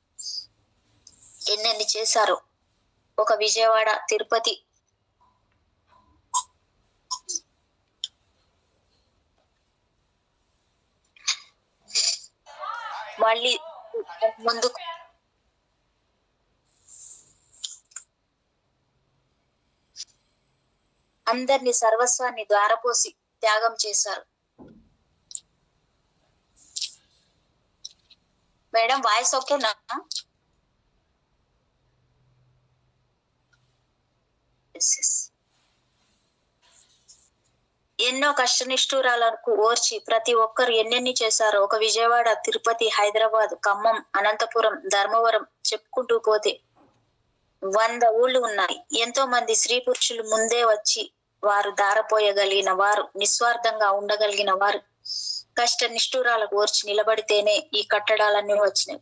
ఎన్నెన్ని చేశారో. ఒక విజయవాడ, తిరుపతి, మళ్ళీ ముందుకు అందరినీ సర్వస్వాన్ని ద్వారపోసి త్యాగం చేశారు. మేడం వాయిస్ ఓకేనా? ఎన్నో కష్ట నిష్ఠూరాలకు ఓర్చి ప్రతి ఒక్కరు ఎన్నెన్ని చేశారో. ఒక విజయవాడ, తిరుపతి, హైదరాబాద్, ఖమ్మం, అనంతపురం, ధర్మవరం చెప్పుకుంటూ పోతే 100 ఊళ్ళు ఉన్నాయి. ఎంతో మంది స్త్రీ పురుషులు ముందే వచ్చి వారు దారపోయగలిగిన వారు, నిస్వార్థంగా ఉండగలిగిన వారు, కష్ట నిష్ఠూరాలకు ఓర్చి నిలబడితేనే ఈ కట్టడాలన్నీ వచ్చినాయి.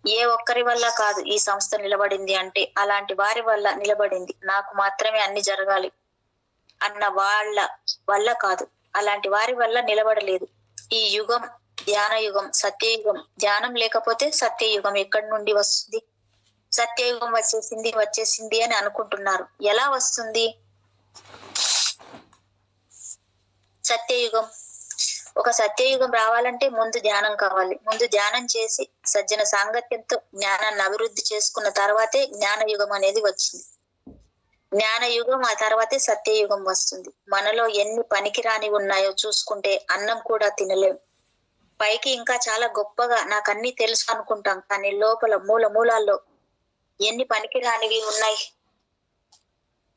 ఏ ఒక్కరి వల్ల కాదు ఈ సంస్థ నిలబడింది అంటే అలాంటి వారి వల్ల నిలబడింది. నాకు మాత్రమే అన్ని జరగాలి అన్న వాళ్ళ వల్ల కాదు, అలాంటి వారి వల్ల నిలబడలేదు. ఈ యుగం ధ్యాన యుగం, సత్యయుగం. ధ్యానం లేకపోతే సత్యయుగం ఎక్కడి నుండి వస్తుంది? సత్యయుగం వచ్చేసింది అని అనుకుంటున్నారు. ఎలా వస్తుంది సత్యయుగం? ఒక సత్యయుగం రావాలంటే ముందు ధ్యానం కావాలి. ముందు ధ్యానం చేసి సజ్జన సాంగత్యంతో జ్ఞానాన్ని అభివృద్ధి చేసుకున్న తర్వాతే జ్ఞాన యుగం అనేది వచ్చింది. జ్ఞాన యుగం ఆ తర్వాతే సత్యయుగం వస్తుంది. మనలో ఎన్ని పనికిరాని ఉన్నాయో చూసుకుంటే అన్నం కూడా తినలేం. పైకి ఇంకా చాలా గొప్పగా నాకు అన్ని తెలుసు అనుకుంటాం, కానీ లోపల మూలాల్లో ఎన్ని పనికిరానివి ఉన్నాయి.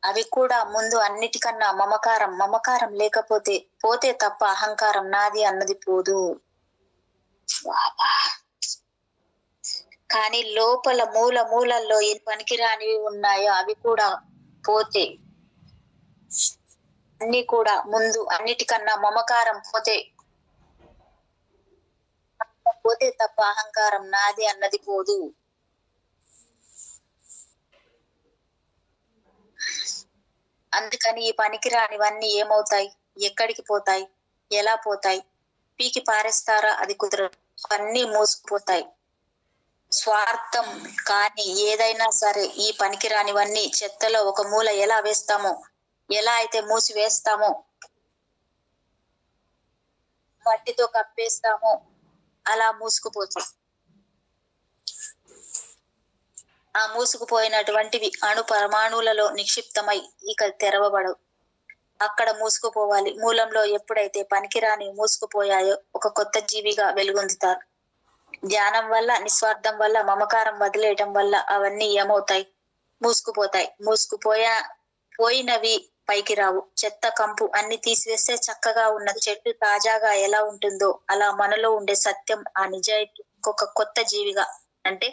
అవి కూడా ముందు అన్నిటికన్నా మమకారం లేకపోతే పోతే తప్ప అహంకారం నాది అన్నది పోదు. కానీ లోపల మూలల్లో ఎన్ని పనికిరానివి ఉన్నాయో అవి కూడా పోతే, అన్ని కూడా ముందు అన్నిటికన్నా మమకారం పోతే తప్ప అహంకారం నాది అన్నది పోదు. అందుకని ఈ పనికిరానివన్నీ ఏమవుతాయి, ఎక్కడికి పోతాయి, ఎలా పోతాయి? పీకి పారేస్తారా? అది కుదరదు. అన్నీ మూసుకుపోతాయి. స్వార్థం కానీ ఏదైనా సరే ఈ పనికిరానివన్నీ చెత్తలో ఒక మూల ఎలా వేస్తామో, ఎలా అయితే మూసి వేస్తామో, మట్టితో కప్పేస్తామో అలా మూసుకుపోతాయి. ఆ మూసుకుపోయినటువంటివి అణు పరమాణువులలో నిక్షిప్తమై ఇక తెరవబడవు. అక్కడ మూసుకుపోవాలి. మూలంలో ఎప్పుడైతే పనికిరాని మూసుకుపోయాయో ఒక కొత్త జీవిగా వెలుగొందుతారు. ధ్యానం వల్ల, నిస్వార్థం వల్ల, మమకారం వదిలేయటం వల్ల అవన్నీ ఏమవుతాయి? మూసుకుపోతాయి. పోయినవి పైకి రావు. చెత్త కంపు అన్ని తీసివేస్తే చక్కగా ఉన్న చెట్టు తాజాగా ఎలా ఉంటుందో అలా మనలో ఉండే సత్యం, ఆ నిజాయితీ ఇంకొక కొత్త జీవిగా, అంటే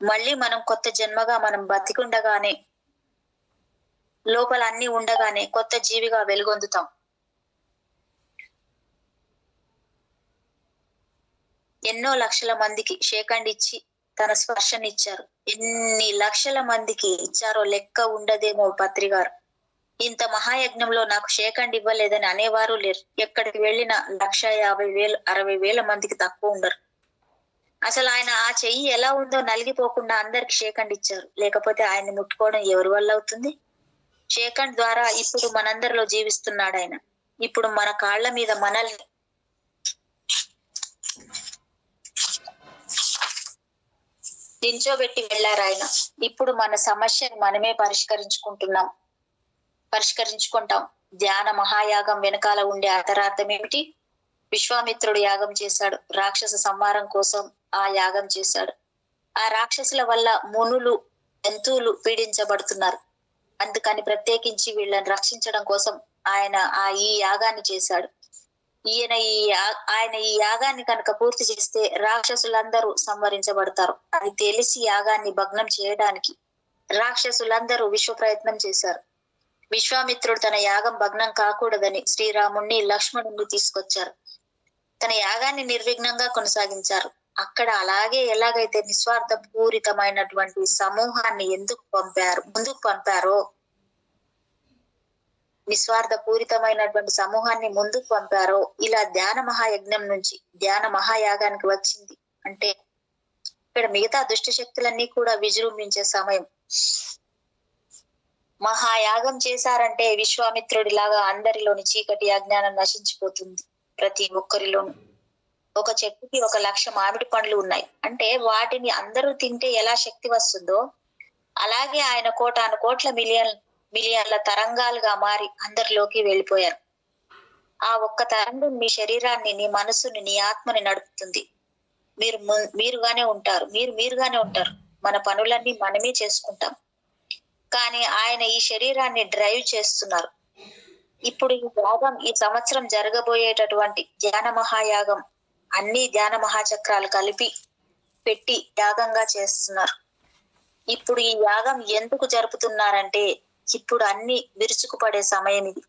మళ్ళీ మనం కొత్త జన్మగా మనం బతికుండగానే, లోపల అన్ని ఉండగానే కొత్త జీవిగా వెలుగొందుతాం. ఎన్నో లక్షల మందికి షేకండ్ ఇచ్చి తన స్పర్శనిచ్చారు. ఎన్ని లక్షల మందికి ఇచ్చారో లెక్క ఉండదేమో పత్రిగారు. ఇంత మహాయజ్ఞంలో నాకు షేకండ్ ఇవ్వలేదని అనేవారు లేరు. ఎక్కడికి వెళ్ళినా 1,50,000 60,000 మందికి తక్కువ ఉండరు. అసలు ఆయన ఆ చెయ్యి ఎలా ఉందో నలిగిపోకుండా అందరికి షేకండ్ ఇచ్చారు. లేకపోతే ఆయన్ని ముట్టుకోవడం ఎవరి వల్ల అవుతుంది? షేకండ్ ద్వారా ఇప్పుడు మనందరిలో జీవిస్తున్నాడు ఆయన. ఇప్పుడు మన కాళ్ళ మీద మనల్ని దించోబెట్టి వెళ్ళారు ఆయన. ఇప్పుడు మన సమస్యని మనమే పరిష్కరించుకుంటాం. ధ్యాన మహాయాగం వెనకాల ఉండే అంతరార్థం ఏమిటి? విశ్వామిత్రుడు యాగం చేశాడు. రాక్షస సంహారం కోసం ఆ యాగం చేశాడు. ఆ రాక్షసుల వల్ల మునులు, జంతువులు పీడించబడుతున్నారు. అందుకని ప్రత్యేకించి వీళ్ళని రక్షించడం కోసం ఆయన ఈ యాగాన్ని చేశాడు. ఆయన ఈ యాగాన్ని కనుక పూర్తి చేస్తే రాక్షసులందరూ సంహరించబడతారు. అది తెలిసి యాగాన్ని భగ్నం చేయడానికి రాక్షసులందరూ విశ్వ ప్రయత్నం చేశారు. విశ్వామిత్రుడు తన యాగం భగ్నం కాకూడదని శ్రీరాముణ్ణి, లక్ష్మణుణ్ణి తీసుకొచ్చారు. తన యాగాన్ని నిర్విఘ్నంగా కొనసాగించారు. అక్కడ అలాగే ఎలాగైతే నిస్వార్థ పూరితమైనటువంటి సమూహాన్ని ముందుకు పంపారో ఇలా ధ్యాన మహాయజ్ఞం నుంచి ధ్యాన మహాయాగానికి వచ్చింది. అంటే ఇక్కడ మిగతా దుష్ట శక్తులన్నీ కూడా విజృంభించే సమయం. మహాయాగం చేశారంటే విశ్వామిత్రుడిలాగా అందరిలోని చీకటి అజ్ఞానం నశించిపోతుంది. ప్రతి ఒక్కరిలోను ఒక చెట్టుకి 1,00,000 మామిడి పండ్లు ఉన్నాయి అంటే వాటిని అందరూ తింటే ఎలా శక్తి వస్తుందో అలాగే ఆయన కోటాను కోట్ల మిలియన్ల తరంగాలుగా మారి అందరిలోకి వెళ్ళిపోయారు. ఆ ఒక్క తరంగం నీ శరీరాన్ని, నీ మనసుని, నీ ఆత్మని నడుపుతుంది. మీరుగానే ఉంటారు. మన పనులన్నీ మనమే చేసుకుంటాం. కానీ ఆయన ఈ శరీరాన్ని డ్రైవ్ చేస్తున్నారు. ఇప్పుడు ఈ సంవత్సరం జరగబోయేటటువంటి ధ్యాన మహాయాగం అన్ని ధ్యాన మహాచక్రాలు కలిపి పెట్టి యాగంగా చేస్తున్నారు. ఇప్పుడు ఈ యాగం ఎందుకు జరుపుతున్నారంటే ఇప్పుడు అన్ని విరుచుకుపడే సమయం ఇది.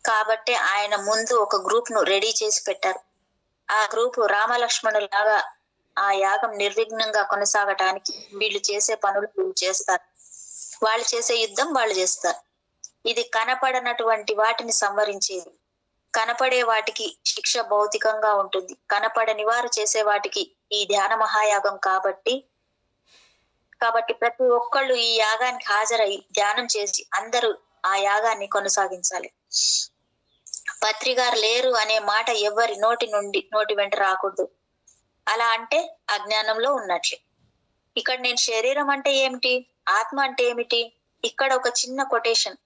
కాబట్టి ఆయన ముందు ఒక గ్రూప్ ను రెడీ చేసి పెట్టారు. ఆ గ్రూప్ రామలక్ష్మణులాగా ఆ యాగం నిర్విఘ్నంగా కొనసాగటానికి వీళ్ళు చేసే పనులు వీళ్ళు చేస్తారు. వాళ్ళు చేసే యుద్ధం వాళ్ళు చేస్తారు. ఇది కనపడనటువంటి వాటిని సంవరించేది. కనపడే వాటికి శిక్ష భౌతికంగా ఉంటుంది. కనపడని వారు చేసే వాటికి ఈ ధ్యాన మహాయాగం కాబట్టి ప్రతి ఒక్కళ్ళు ఈ యాగానికి హాజరై ధ్యానం చేసి అందరూ ఆ యాగాన్ని కొనసాగించాలి. పత్రిగారు లేరు అనే మాట ఎవరి నోటి వెంట రాకూడదు. అలా అంటే అజ్ఞానంలో ఉన్నట్లే. ఇక్కడ నేను శరీరం అంటే ఏమిటి, ఆత్మ అంటే ఏమిటి, ఇక్కడ ఒక చిన్న కొటేషన్.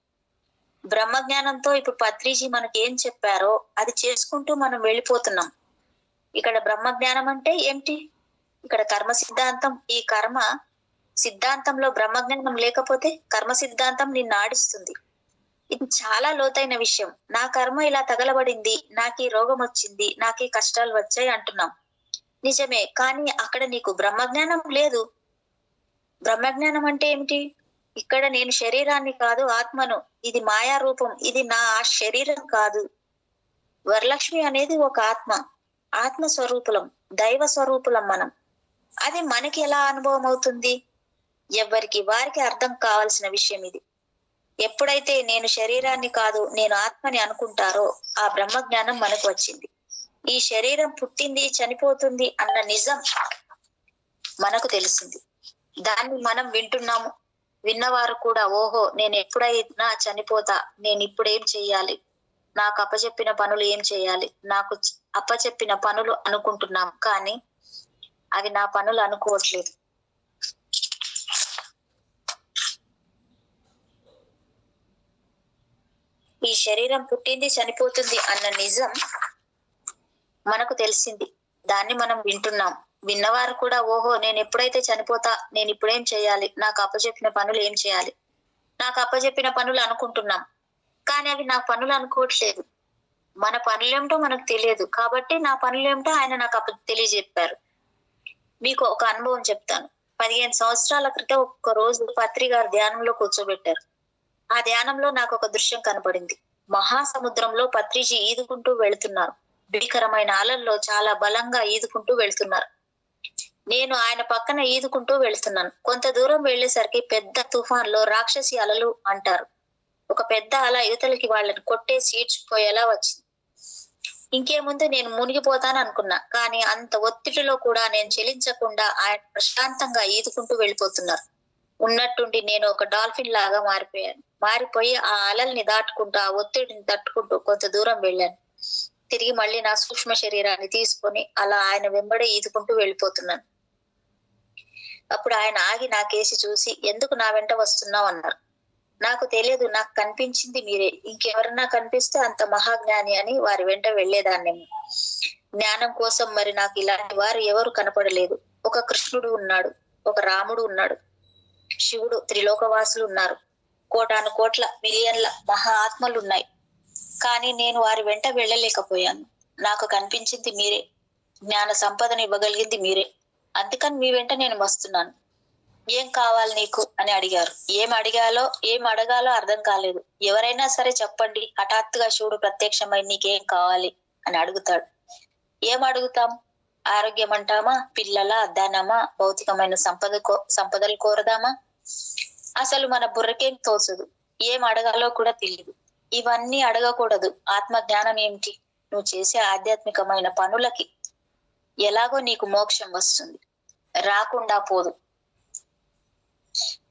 బ్రహ్మజ్ఞానంతో ఇప్పుడు పత్రిజీ మనకి ఏం చెప్పారో అది చేసుకుంటూ మనం వెళ్ళిపోతున్నాం. ఇక్కడ బ్రహ్మజ్ఞానం అంటే ఏమిటి? ఇక్కడ కర్మ సిద్ధాంతం. ఈ కర్మ సిద్ధాంతంలో బ్రహ్మజ్ఞానం లేకపోతే కర్మ సిద్ధాంతం నిన్ను ఆడిస్తుంది. ఇది చాలా లోతైన విషయం. నా కర్మ ఇలా తగలబడింది, నాకు ఈ రోగం వచ్చింది, నాకు ఈ కష్టాలు వచ్చాయి అంటున్నాం. నిజమే, కానీ అక్కడ నీకు బ్రహ్మజ్ఞానం లేదు. బ్రహ్మజ్ఞానం అంటే ఏమిటి? ఇక్కడ నేను శరీరాన్ని కాదు, ఆత్మను. ఇది మాయా రూపం, ఇది నా శరీరం కాదు. వరలక్ష్మి అనేది ఒక ఆత్మ స్వరూపులం, దైవ స్వరూపులం మనం. అది మనకి ఎలా అనుభవం అవుతుంది? ఎవరికి వారికి అర్థం కావాల్సిన విషయం ఇది. ఎప్పుడైతే నేను శరీరాన్ని కాదు, నేను ఆత్మని అనుకుంటారో ఆ బ్రహ్మజ్ఞానం మనకు వచ్చింది. ఈ శరీరం పుట్టింది, చనిపోతుంది అన్న నిజం మనకు తెలిసింది. దాన్ని మనం వింటున్నాము. విన్నవారు కూడా ఓహో నేను ఎప్పుడైనా చనిపోతా, నేను ఇప్పుడేం చెయ్యాలి, నాకు అప్పచెప్పిన పనులు ఏం చేయాలి, నాకు అప్పచెప్పిన పనులు అనుకుంటున్నాం. కానీ అవి నా పనులు అనుకోవట్లేదు. ఈ శరీరం పుట్టింది, చనిపోతుంది అన్న నిజం మనకు తెలిసింది. దాన్ని మనం వింటున్నాం. విన్నవారు కూడా ఓహో నేను ఎప్పుడైతే చనిపోతా, నేను ఇప్పుడేం చేయాలి, నాకు అప్పచెప్పిన పనులు ఏం చేయాలి, నాకు అప్పచెప్పిన పనులు అనుకుంటున్నాం. కానీ అవి నా పనులు అనుకోవట్లేదు. మన పనులేమిటో మనకు తెలియదు. కాబట్టి నా పనులేమిటో ఆయన నాకు తెలియజెప్పారు. మీకు ఒక అనుభవం చెప్తాను. 15 సంవత్సరాల క్రితం ఒక్క రోజు పత్రిగారు ధ్యానంలో కూర్చోబెట్టారు. ఆ ధ్యానంలో నాకు ఒక దృశ్యం కనపడింది. మహాసముద్రంలో పత్రిజీ ఈదుకుంటూ వెళుతున్నారు. భీకరమైన అలల్లో చాలా బలంగా ఈదుకుంటూ వెళ్తున్నారు. నేను ఆయన పక్కన ఈదుకుంటూ వెళ్తున్నాను. కొంత దూరం వెళ్లేసరికి పెద్ద తుఫాన్లో రాక్షసి అలలు అంటారు. ఒక పెద్ద అల యువతలకి వాళ్ళని కొట్టేసి ఈడ్చిపోయేలా వచ్చింది. ఇంకేముందు నేను మునిగిపోతాను అనుకున్నా, కానీ అంత ఒత్తిడిలో కూడా నేను చెలించకుండా ఆయన ప్రశాంతంగా ఈదుకుంటూ వెళ్ళిపోతున్నారు. ఉన్నట్టుండి నేను ఒక డాల్ఫిన్ లాగా మారిపోయాను. మారిపోయి ఆ అలల్ని దాటుకుంటూ ఆ ఒత్తిడిని తట్టుకుంటూ కొంత దూరం వెళ్ళాను. తిరిగి మళ్ళీ నా సూక్ష్మ శరీరాన్ని తీసుకొని అలా ఆయన వెంబడే ఈదుకుంటూ వెళ్ళిపోతున్నాను. అప్పుడు ఆయన ఆగి నాకేసి చూసి, ఎందుకు నా వెంట వస్తున్నావు అన్నారు. నాకు తెలియదు, నాకు కనిపించింది మీరే. ఇంకెవరన్నా కనిపిస్తే అంత మహాజ్ఞాని అని వారి వెంట వెళ్లేదాన్నేమో. జ్ఞానం కోసం మరి నాకు ఇలాంటి వారు ఎవరు కనపడలేదు. ఒక కృష్ణుడు ఉన్నాడు, ఒక రాముడు ఉన్నాడు, శివుడు, త్రిలోకవాసులు ఉన్నారు, కోటాను కోట్ల మిలియన్ల మహా ఆత్మలు ఉన్నాయి. కానీ నేను వారి వెంట వెళ్ళలేకపోయాను. నాకు కనిపించింది మీరే, జ్ఞాన సంపదను ఇవ్వగలిగింది మీరే. అందుకని మీ వెంట నేను వస్తున్నాను. ఏం కావాలి నీకు అని అడిగారు. ఏం అడగాలో అర్థం కాలేదు. ఎవరైనా సరే చెప్పండి. హఠాత్తుగా శివుడు ప్రత్యక్షమై నీకేం కావాలి అని అడుగుతాడు. ఏం అడుగుతాం? ఆరోగ్యం అంటామా, పిల్లల, ధనమా, భౌతికమైన సంపదలు కోరదామా? అసలు మన బుర్రకేం తోచదు. ఏం అడగాలో కూడా తెలియదు. ఇవన్నీ అడగకూడదు. ఆత్మ జ్ఞానం ఏమిటి? నువ్వు చేసే ఆధ్యాత్మికమైన పనులకి ఎలాగో నీకు మోక్షం వస్తుంది, రాకుండా పోదు.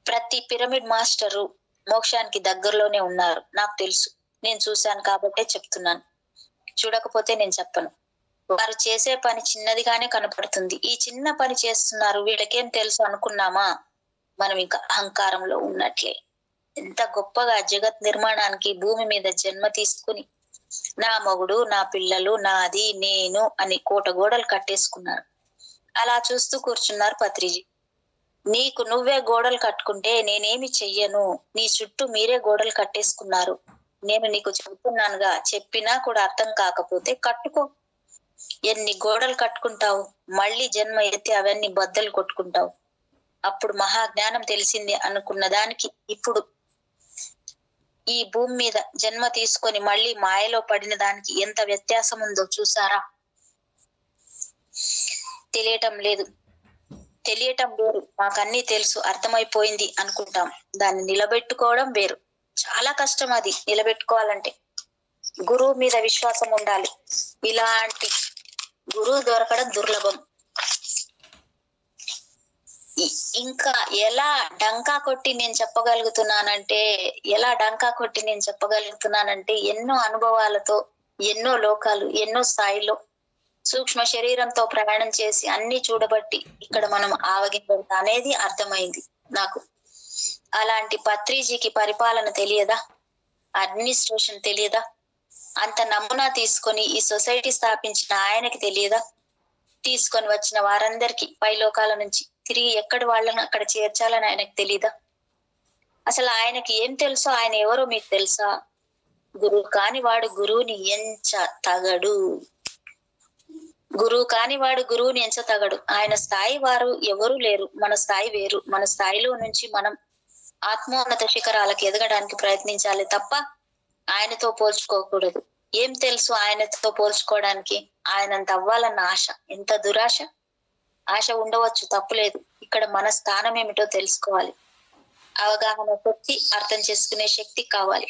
ప్రతి పిరమిడ్ మాస్టరు మోక్షానికి దగ్గరలోనే ఉన్నారు. నాకు తెలుసు, నేను చూశాను కాబట్టే చెప్తున్నాను. చూడకపోతే నేను చెప్పను. వారు చేసే పని చిన్నదిగానే కనపడుతుంది. ఈ చిన్న పని చేస్తున్నారు, వీళ్ళకేం తెలుసు అనుకున్నామా? మనం ఇంకా అహంకారంలో ఉన్నట్లే. ఎంత గొప్పగా జగత్ నిర్మాణానికి భూమి మీద జన్మ తీసుకుని నా మొగుడు, నా పిల్లలు, నాది, నేను అని కోట గోడలు కట్టేసుకున్నారు. అలా చూస్తూ కూర్చున్నారు పత్రిజీ. నీకు నువ్వే గోడలు కట్టుకుంటే నేనేమి చెయ్యను. నీ చుట్టూ మీరే గోడలు కట్టేసుకున్నారు. నేను నీకు చెబుతున్నానుగా, చెప్పినా కూడా అర్థం కాకపోతే కట్టుకో. ఎన్ని గోడలు కట్టుకుంటావు? మళ్ళీ జన్మ ఎత్తి అవన్నీ బద్దలు కొట్టుకుంటావు. అప్పుడు మహాజ్ఞానం తెలిసింది అనుకున్న దానికి ఇప్పుడు ఈ భూమి మీద జన్మ తీసుకొని మళ్ళీ మాయలో పడిన దానికి ఎంత వ్యత్యాసం ఉందో చూసారా? తెలియటం లేదు. మాకన్నీ తెలుసు, అర్థమైపోయింది అనుకుంటాం. దాన్ని నిలబెట్టుకోవడం వేరు. చాలా కష్టం అది నిలబెట్టుకోవాలంటే. గురువు మీద విశ్వాసం ఉండాలి. ఇలాంటి గురువు దొరకడం దుర్లభం. ఇంకా ఎలా డంకా కొట్టి నేను చెప్పగలుగుతున్నానంటే ఎన్నో అనుభవాలతో, ఎన్నో లోకాలు, ఎన్నో స్థాయిలో సూక్ష్మ శరీరంతో ప్రయాణం చేసి అన్ని చూడబట్టి ఇక్కడ మనం ఆవగింపడతా అనేది అర్థమైంది నాకు. అలాంటి పత్రిజీకి పరిపాలన తెలియదా? అడ్మినిస్ట్రేషన్ తెలియదా? అంత నమూనా తీసుకొని ఈ సొసైటీ స్థాపించిన ఆయనకి తెలియదా? తీసుకొని వచ్చిన వారందరికీ పైలోకాల నుంచి తిరిగి ఎక్కడి వాళ్ళని అక్కడ చేర్చాలని ఆయనకు తెలీదా? అసలు ఆయనకి ఏం తెలుసో, ఆయన ఎవరో మీకు తెలుసా? గురువు కాని వాడు గురువుని ఎంచ తగడు. ఆయన స్థాయి వారు ఎవరు లేరు. మన స్థాయి వేరు. మన స్థాయిలో నుంచి మనం ఆత్మోన్నత శిఖరాలకు ఎదగడానికి ప్రయత్నించాలి తప్ప ఆయనతో పోల్చుకోకూడదు. ఏం తెలుసు ఆయనతో పోల్చుకోవడానికి? ఆయనంత అవ్వాలన్న ఆశ. ఎంత దురాశ! ఆశ ఉండవచ్చు, తప్పులేదు. ఇక్కడ మన స్థానం ఏమిటో తెలుసుకోవాలి. అవగాహన శక్తి, అర్థం చేసుకునే శక్తి కావాలి.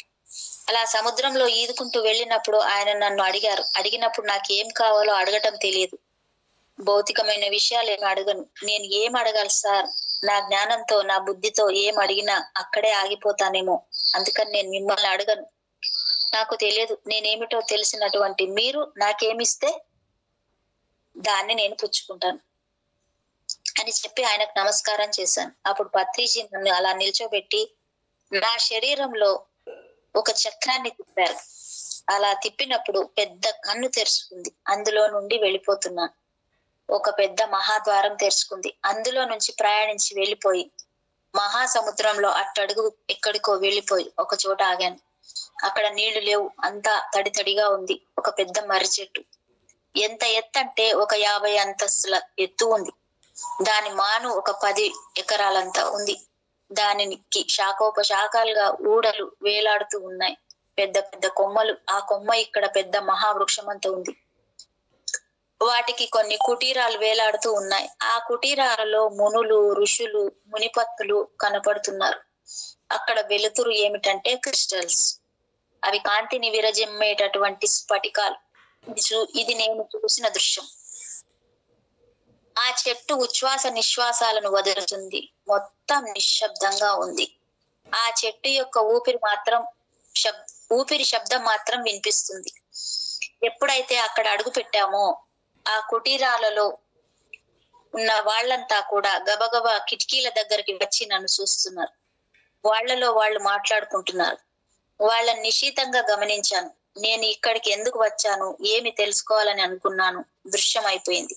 అలా సముద్రంలో ఈదుకుంటూ వెళ్ళినప్పుడు ఆయన నన్ను అడిగారు. అడిగినప్పుడు నాకు ఏం కావాలో అడగటం తెలియదు. భౌతికమైన విషయాలు ఏమి అడగను. నేను ఏం అడగాలి సార్? నా జ్ఞానంతో, నా బుద్ధితో ఏం అడిగినా అక్కడే ఆగిపోతానేమో. అందుకని నేను మిమ్మల్ని అడగను. నాకు తెలియదు. నేనేమిటో తెలిసినటువంటి మీరు నాకేమిస్తే దాన్ని నేను పుచ్చుకుంటాను అని చెప్పి ఆయనకు నమస్కారం చేశాను. అప్పుడు పత్రిజీ నన్ను అలా నిల్చోబెట్టి నా శరీరంలో ఒక చక్రాన్ని తిప్పారు. అలా తిప్పినప్పుడు పెద్ద కన్ను తెరుచుకుంది. అందులో నుండి వెళ్ళిపోతున్నాను. ఒక పెద్ద మహాద్వారం తెరుచుకుంది. అందులో నుంచి ప్రయాణించి వెళ్ళిపోయి మహాసముద్రంలో అట్టడుగు ఎక్కడికో వెళ్ళిపోయి ఒక చోట ఆగాను. అక్కడ నీళ్లు లేవు, అంతా తడి తడిగా ఉంది. ఒక పెద్ద మర్రి చెట్టు ఎంత ఎత్తంటే ఒక 50 అంతస్తుల ఎత్తు ఉంది. దాని మాను ఒక 10 ఎకరాలంతా ఉంది. దానికి శాఖోపశాఖలుగా ఊడలు వేలాడుతూ ఉన్నాయి. పెద్ద పెద్ద కొమ్మలు. ఆ కొమ్మ ఇక్కడ పెద్ద మహావృక్షం అంతా ఉంది. వాటికి కొన్ని కుటీరాలు వేలాడుతూ ఉన్నాయి. ఆ కుటీరాలలో మునులు, ఋషులు, మునిపత్తులు కనపడుతున్నారు. అక్కడ వెలుతురు ఏమిటంటే క్రిస్టల్స్. అవి కాంతిని విరజిమ్మేటటువంటి స్ఫటికాలు. ఇది నేను చూసిన దృశ్యం. ఆ చెట్టు ఉచ్ఛ్వాస నిశ్వాసాలను వదులుతుంది. మొత్తం నిశ్శబ్దంగా ఉంది. ఆ చెట్టు యొక్క ఊపిరి శబ్దం మాత్రం వినిపిస్తుంది. ఎప్పుడైతే అక్కడ అడుగు పెట్టామో ఆ కుటీరాలలో ఉన్న వాళ్ళంతా కూడా గబగబా కిటికీల దగ్గరికి వచ్చి నన్ను చూస్తున్నారు. వాళ్లలో వాళ్ళు మాట్లాడుకుంటున్నారు. వాళ్ళని నిశితంగా గమనించాను. నేను ఇక్కడికి ఎందుకు వచ్చాను, ఏమి తెలుసుకోవాలని అనుకున్నాను. దృశ్యం అయిపోయింది.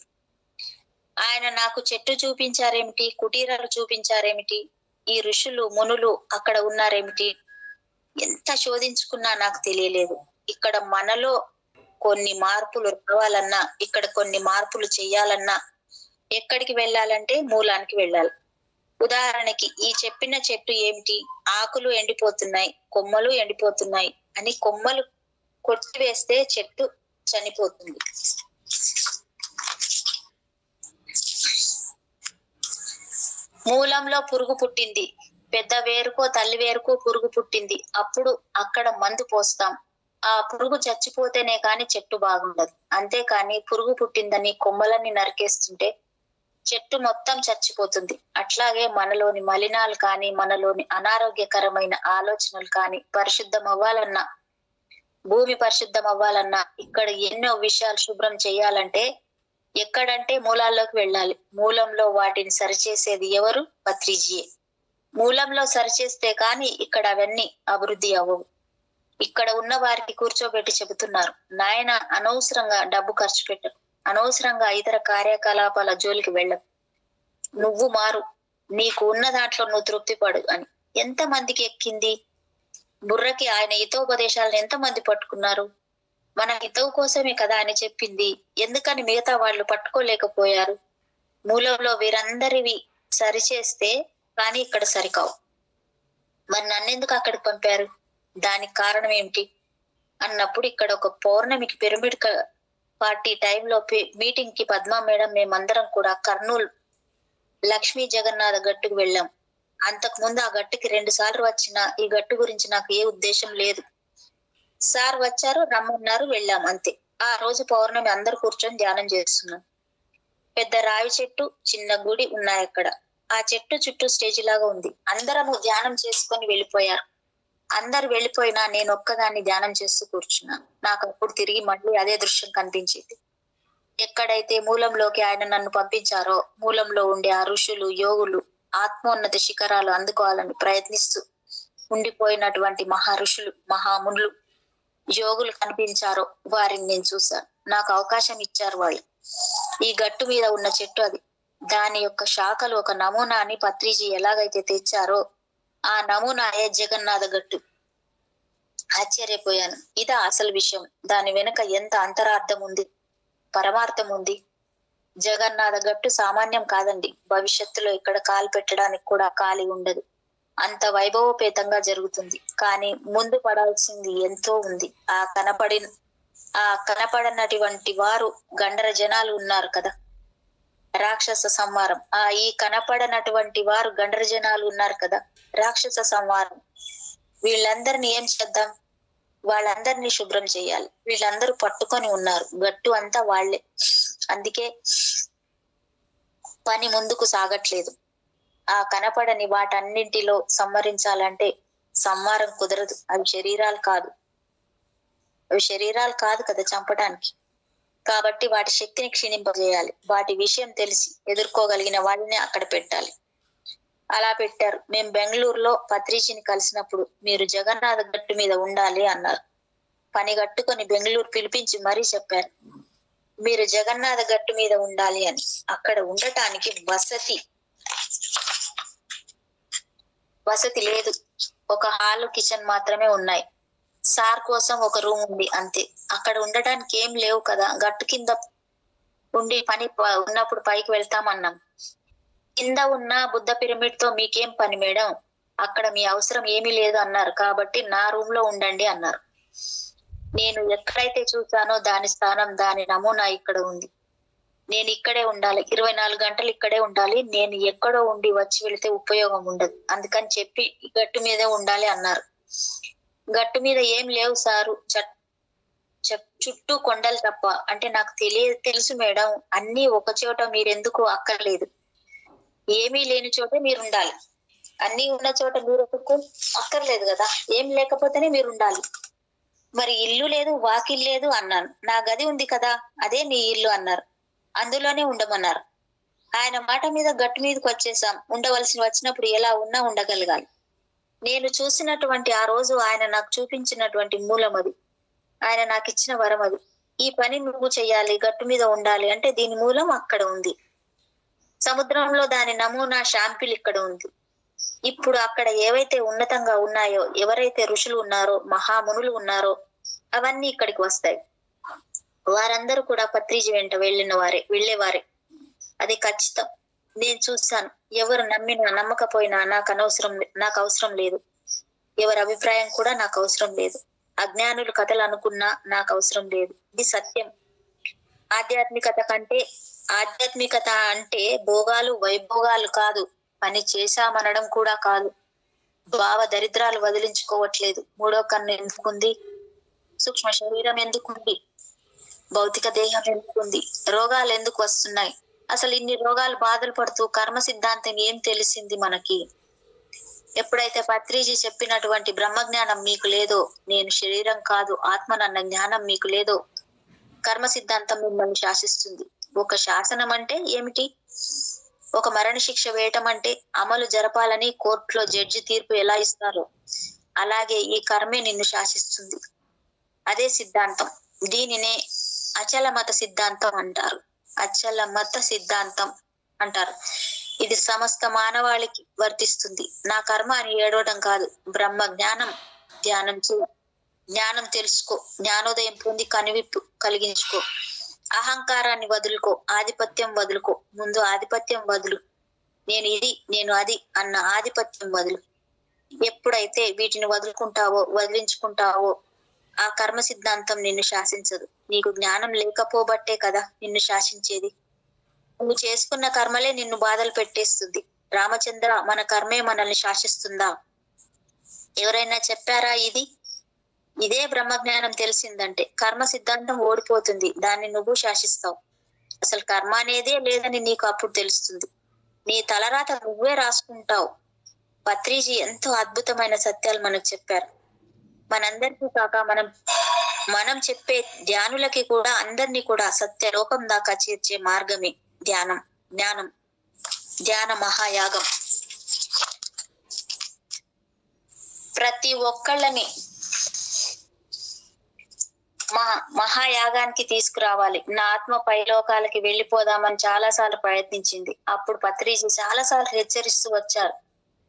ఆయన నాకు చెట్టు చూపించారేమిటి, కుటీరాలు చూపించారేమిటి, ఈ ఋషులు మునులు అక్కడ ఉన్నారేమిటి, ఎంత శోధించుకున్నా నాకు తెలియలేదు. ఇక్కడ మనలో కొన్ని మార్పులు రావాలన్నా, ఇక్కడ కొన్ని మార్పులు చెయ్యాలన్నా ఎక్కడికి వెళ్ళాలంటే మూలానికి వెళ్ళాలి. ఉదాహరణకి ఈ చెప్పిన చెట్టు ఏమిటి, ఆకులు ఎండిపోతున్నాయి, కొమ్మలు ఎండిపోతున్నాయి అని కొమ్మలు కొట్టివేస్తే చెట్టు చనిపోతుంది. మూలంలో పురుగు పుట్టింది. పెద్ద వేరుకో తల్లి వేరుకో పురుగు పుట్టింది. అప్పుడు అక్కడ మందు పోస్తాం. ఆ పురుగు చచ్చిపోతేనే కాని చెట్టు బాగుండదు. అంతేకాని పురుగు పుట్టిందని కొమ్మలన్నీ నరికేస్తుంటే చెట్టు మొత్తం చచ్చిపోతుంది. అట్లాగే మనలోని మలినాలు కానీ, మనలోని అనారోగ్యకరమైన ఆలోచనలు కానీ పరిశుద్ధం అవ్వాలన్నా, భూమి పరిశుద్ధం అవ్వాలన్నా, ఇక్కడ ఎన్నో విషయాలు శుభ్రం చేయాలంటే ఎక్కడంటే మూలాల్లోకి వెళ్ళాలి. మూలంలో వాటిని సరిచేసేది ఎవరు? పత్రిజీయే. మూలంలో సరిచేస్తే కానీ ఇక్కడ అవన్నీ అభివృద్ధి అవ్వవు. ఇక్కడ ఉన్న వారికి కూర్చోబెట్టి చెబుతున్నారు, నాయన అనవసరంగా డబ్బు ఖర్చు పెట్టకు, అనవసరంగా ఇతర కార్యకలాపాల జోలికి వెళ్ళకు, నువ్వు మారు, నీకు ఉన్న దాంట్లో నువ్వు తృప్తి పడు అని. ఎంత మందికి ఎక్కింది బుర్రకి? ఆయన హితోపదేశాలను ఎంతమంది పట్టుకున్నారు? మన హితవు కోసమే కదా ఆయన చెప్పింది. ఎందుకని మిగతా వాళ్ళు పట్టుకోలేకపోయారు? మూలంలో వీరందరివి సరిచేస్తే కానీ ఇక్కడ సరికావు. మరి నన్నెందుకు అక్కడికి పంపారు? దానికి కారణం ఏమిటి అన్నప్పుడు, ఇక్కడ ఒక పౌర్ణమికి పిరమిడ్ పార్టీ టైంలో మీటింగ్ కి పద్మా మేడం మేమందరం కూడా కర్నూలు లక్ష్మీ జగన్నాథ గట్టుకు వెళ్ళాం. అంతకు ముందు ఆ గట్టుకి 2 సార్లు వచ్చిన ఈ గట్టు గురించి నాకు ఏ ఉద్దేశం లేదు. సార్ వచ్చారు, రమ్మన్నారు, వెళ్ళాం అంతే. ఆ రోజు పౌర్ణమి అందరు కూర్చొని ధ్యానం చేస్తున్నాం. పెద్ద రావి చెట్టు, చిన్న గుడి ఉన్నాయి అక్కడ. ఆ చెట్టు చుట్టూ స్టేజ్ లాగా ఉంది. అందరము ధ్యానం చేసుకొని వెళ్ళిపోయారు. అందరు వెళ్ళిపోయినా నేను ఒక్కదాన్ని ధ్యానం చేస్తూ కూర్చున్నాను. నాకు అప్పుడు తిరిగి మళ్ళీ అదే దృశ్యం కనిపించింది. ఎక్కడైతే మూలంలోకి ఆయన నన్ను పంపించారో, మూలంలో ఉండే ఆ ఋషులు, యోగులు, ఆత్మోన్నత శిఖరాలు అందుకోవాలని ప్రయత్నిస్తూ ఉండిపోయినటువంటి మహా ఋషులు, మహామునులు, యోగులు కనిపించారో వారిని నేను చూశాను. నాకు అవకాశం ఇచ్చారు వాళ్ళు. ఈ గట్టు మీద ఉన్న చెట్టు అది. దాని యొక్క శాఖలు ఒక నమూనాని పత్రిజీ ఎలాగైతే తెచ్చారో ఆ నమూనాయే జగన్నాథ గట్టు. ఆశ్చర్యపోయాను. ఇదా అసలు విషయం? దాని వెనుక ఎంత అంతరార్థం ఉంది, పరమార్థం ఉంది. జగన్నాథ గట్టు సామాన్యం కాదండి. భవిష్యత్తులో ఇక్కడ కాలు పెట్టడానికి కూడా ఖాళీ ఉండదు. అంత వైభవపేతంగా జరుగుతుంది. కానీ ముందు పడాల్సింది ఎంతో ఉంది. ఆ కనపడనటువంటి వారు గండర జనాలు ఉన్నారు కదా, రాక్షస సంహారం. ఈ కనపడనటువంటి వారు గండర జనాలు ఉన్నారు కదా, రాక్షస సంహారం. వీళ్ళందరినీ ఏం చేద్దాం? వాళ్ళందరినీ శుభ్రం చేయాలి. వీళ్ళందరూ పట్టుకొని ఉన్నారు. గట్టు అంతా వాళ్లే. అందుకే పని ముందుకు సాగట్లేదు. ఆ కనపడని వాటన్నింటిలో సంహరించాలంటే సంహారం కుదరదు. అవి శరీరాలు కాదు కదా చంపడానికి. కాబట్టి వాటి శక్తిని క్షీణింపజేయాలి. వాటి విషయం తెలిసి ఎదుర్కోగలిగిన వాళ్ళని అక్కడ పెట్టాలి. అలా పెట్టారు. మేము బెంగళూరులో పత్రిజీని కలిసినప్పుడు మీరు జగన్నాథ గట్టు మీద ఉండాలి అన్నారు. పని కట్టుకొని బెంగళూరు పిలిపించి మరీ చెప్పారు, మీరు జగన్నాథ గట్టు మీద ఉండాలి అని. అక్కడ ఉండటానికి వసతి లేదు. ఒక హాలు, కిచెన్ మాత్రమే ఉన్నాయి. సార్ కోసం ఒక రూమ్ ఉంది అంతే. అక్కడ ఉండటానికి ఏం లేవు కదా. గట్టు కింద ఉండి పని ఉన్నప్పుడు పైకి వెళ్తామన్నాం. కింద ఉన్న బుద్ధ పిరమిడ్ తో మీకేం పని మేడం, అక్కడ మీ అవసరం ఏమీ లేదు అన్నారు. కాబట్టి నా రూమ్ లో ఉండండి అన్నారు. నేను ఎక్కడైతే చూసానో దాని స్థానం, దాని నమూనా ఇక్కడ ఉంది. నేను ఇక్కడే ఉండాలి, 24 గంటలు ఇక్కడే ఉండాలి. నేను ఎక్కడో ఉండి వచ్చి వెళితే ఉపయోగం ఉండదు. అందుకని చెప్పి గట్టు మీదే ఉండాలి అన్నారు. గట్టు మీద ఏం లేవు సారు, చుట్టూ కొండలు తప్ప. అంటే నాకు తెలుసు మేడం, అన్ని ఒక చోట మీరెందుకు అక్కర్లేదు. ఏమీ లేని చోట మీరు ఉండాలి, అన్ని ఉన్న చోట మీరు అక్కర్లేదు కదా. ఏం లేకపోతేనే మీరు ఉండాలి. మరి ఇల్లు లేదు, వాకిల్ లేదు అన్నాను. నా గది ఉంది కదా, అదే మీ ఇల్లు అన్నారు. అందులోనే ఉండమన్నారు. ఆయన మాట మీద గట్టు మీదకి వచ్చేసాం. ఉండవలసి వచ్చినప్పుడు ఎలా ఉన్నా ఉండగలగాలి. నేను చూసినటువంటి ఆ రోజు ఆయన నాకు చూపించినటువంటి మూలం అది. ఆయన నాకు ఇచ్చిన వరం అది. ఈ పని నువ్వు చెయ్యాలి, గట్టు మీద ఉండాలి అంటే దీని మూలం అక్కడ ఉంది. సముద్రంలో దాని నమూనా షాంపిల్ ఇక్కడ ఉంది. ఇప్పుడు అక్కడ ఏవైతే ఉన్నతంగా ఉన్నాయో, ఎవరైతే ఋషులు ఉన్నారో, మహామునులు ఉన్నారో, అవన్నీ ఇక్కడికి వస్తాయి. వారందరూ కూడా పత్రిజీ వెంట వెళ్ళేవారే. అది ఖచ్చితం. నేను చూశాను. ఎవరు నమ్మినా నమ్మకపోయినా నాకు అవసరం లేదు. ఎవరి అభిప్రాయం కూడా నాకు అవసరం లేదు. అజ్ఞానులు కథలు అనుకున్నా నాకు అవసరం లేదు. ఇది సత్యం. ఆధ్యాత్మికత అంటే భోగాలు వైభోగాలు కాదు, పని చేశామనడం కూడా కాదు. భావ దరిద్రాలు వదిలించుకోవట్లేదు. మూడో కన్ను ఎందుకుంది? సూక్ష్మ శరీరం ఎందుకుంది? భౌతిక దేహం ఎందుకుంది? రోగాలు ఎందుకు వస్తున్నాయి? అసలు ఇన్ని రోగాలు బాధలు పడుతూ కర్మ సిద్ధాంతం ఏం తెలిసింది మనకి? ఎప్పుడైతే పత్రిజీ చెప్పినటువంటి బ్రహ్మజ్ఞానం మీకు లేదో, నేను శరీరం కాదు ఆత్మనన్న జ్ఞానం మీకు లేదో, కర్మ సిద్ధాంతం మిమ్మల్ని శాసిస్తుంది. ఒక శాసనం అంటే ఏమిటి? ఒక మరణ శిక్ష వేయటం అంటే అమలు జరపాలని కోర్టులో జడ్జి తీర్పు ఎలా ఇస్తారో అలాగే ఈ కర్మే నిన్ను శాసిస్తుంది. అదే సిద్ధాంతం. దీనినే అచల మత సిద్ధాంతం అంటారు. అచల మత సిద్ధాంతం అంటారు. ఇది సమస్త మానవాళికి వర్తిస్తుంది. నా కర్మ అని ఏడవడం కాదు. బ్రహ్మ ధ్యానం జ్ఞానం తెలుసుకో. జ్ఞానోదయం పొంది కనువిప్పు కలిగించుకో. అహంకారాన్ని వదులుకో. ఆధిపత్యం వదులుకో. ముందు ఆధిపత్యం వదులు. నేను ఇది, నేను అది అన్న ఆధిపత్యం వదులు. ఎప్పుడైతే వీటిని వదిలించుకుంటావో ఆ కర్మ సిద్ధాంతం నిన్ను శాసించదు. నీకు జ్ఞానం లేకపోబట్టే కదా నిన్ను శాసించేది. నువ్వు చేసుకున్న కర్మలే నిన్ను బాధలు పెట్టేస్తుంది. రామచంద్ర, మన కర్మే మనల్ని శాసిస్తుందా? ఎవరైనా చెప్పారా ఇది? ఇదే బ్రహ్మజ్ఞానం తెలిసిందంటే కర్మ సిద్ధాంతం ఓడిపోతుంది. దాన్ని నువ్వు శాసిస్తావు. అసలు కర్మ అనేదే లేదని నీకు అప్పుడు తెలుస్తుంది. నీ తలరాత నువ్వే రాసుకుంటావు. పత్రిజీ ఎంతో అద్భుతమైన సత్యాలు మనకు చెప్పారు. మనందరికీ కాక మనం చెప్పే ధ్యానులకి కూడా, అందరినీ కూడా సత్యలోకం దాకా చేర్చే మార్గమే ధ్యాన మహాయాగం. ప్రతి ఒక్కళ్ళని మహాయాగానికి తీసుకురావాలి. నా ఆత్మ పైలోకాలకి వెళ్ళిపోదామని చాలాసార్లు ప్రయత్నించింది. అప్పుడు పత్రిజీ చాలాసార్లు హెచ్చరిస్తూ వచ్చారు.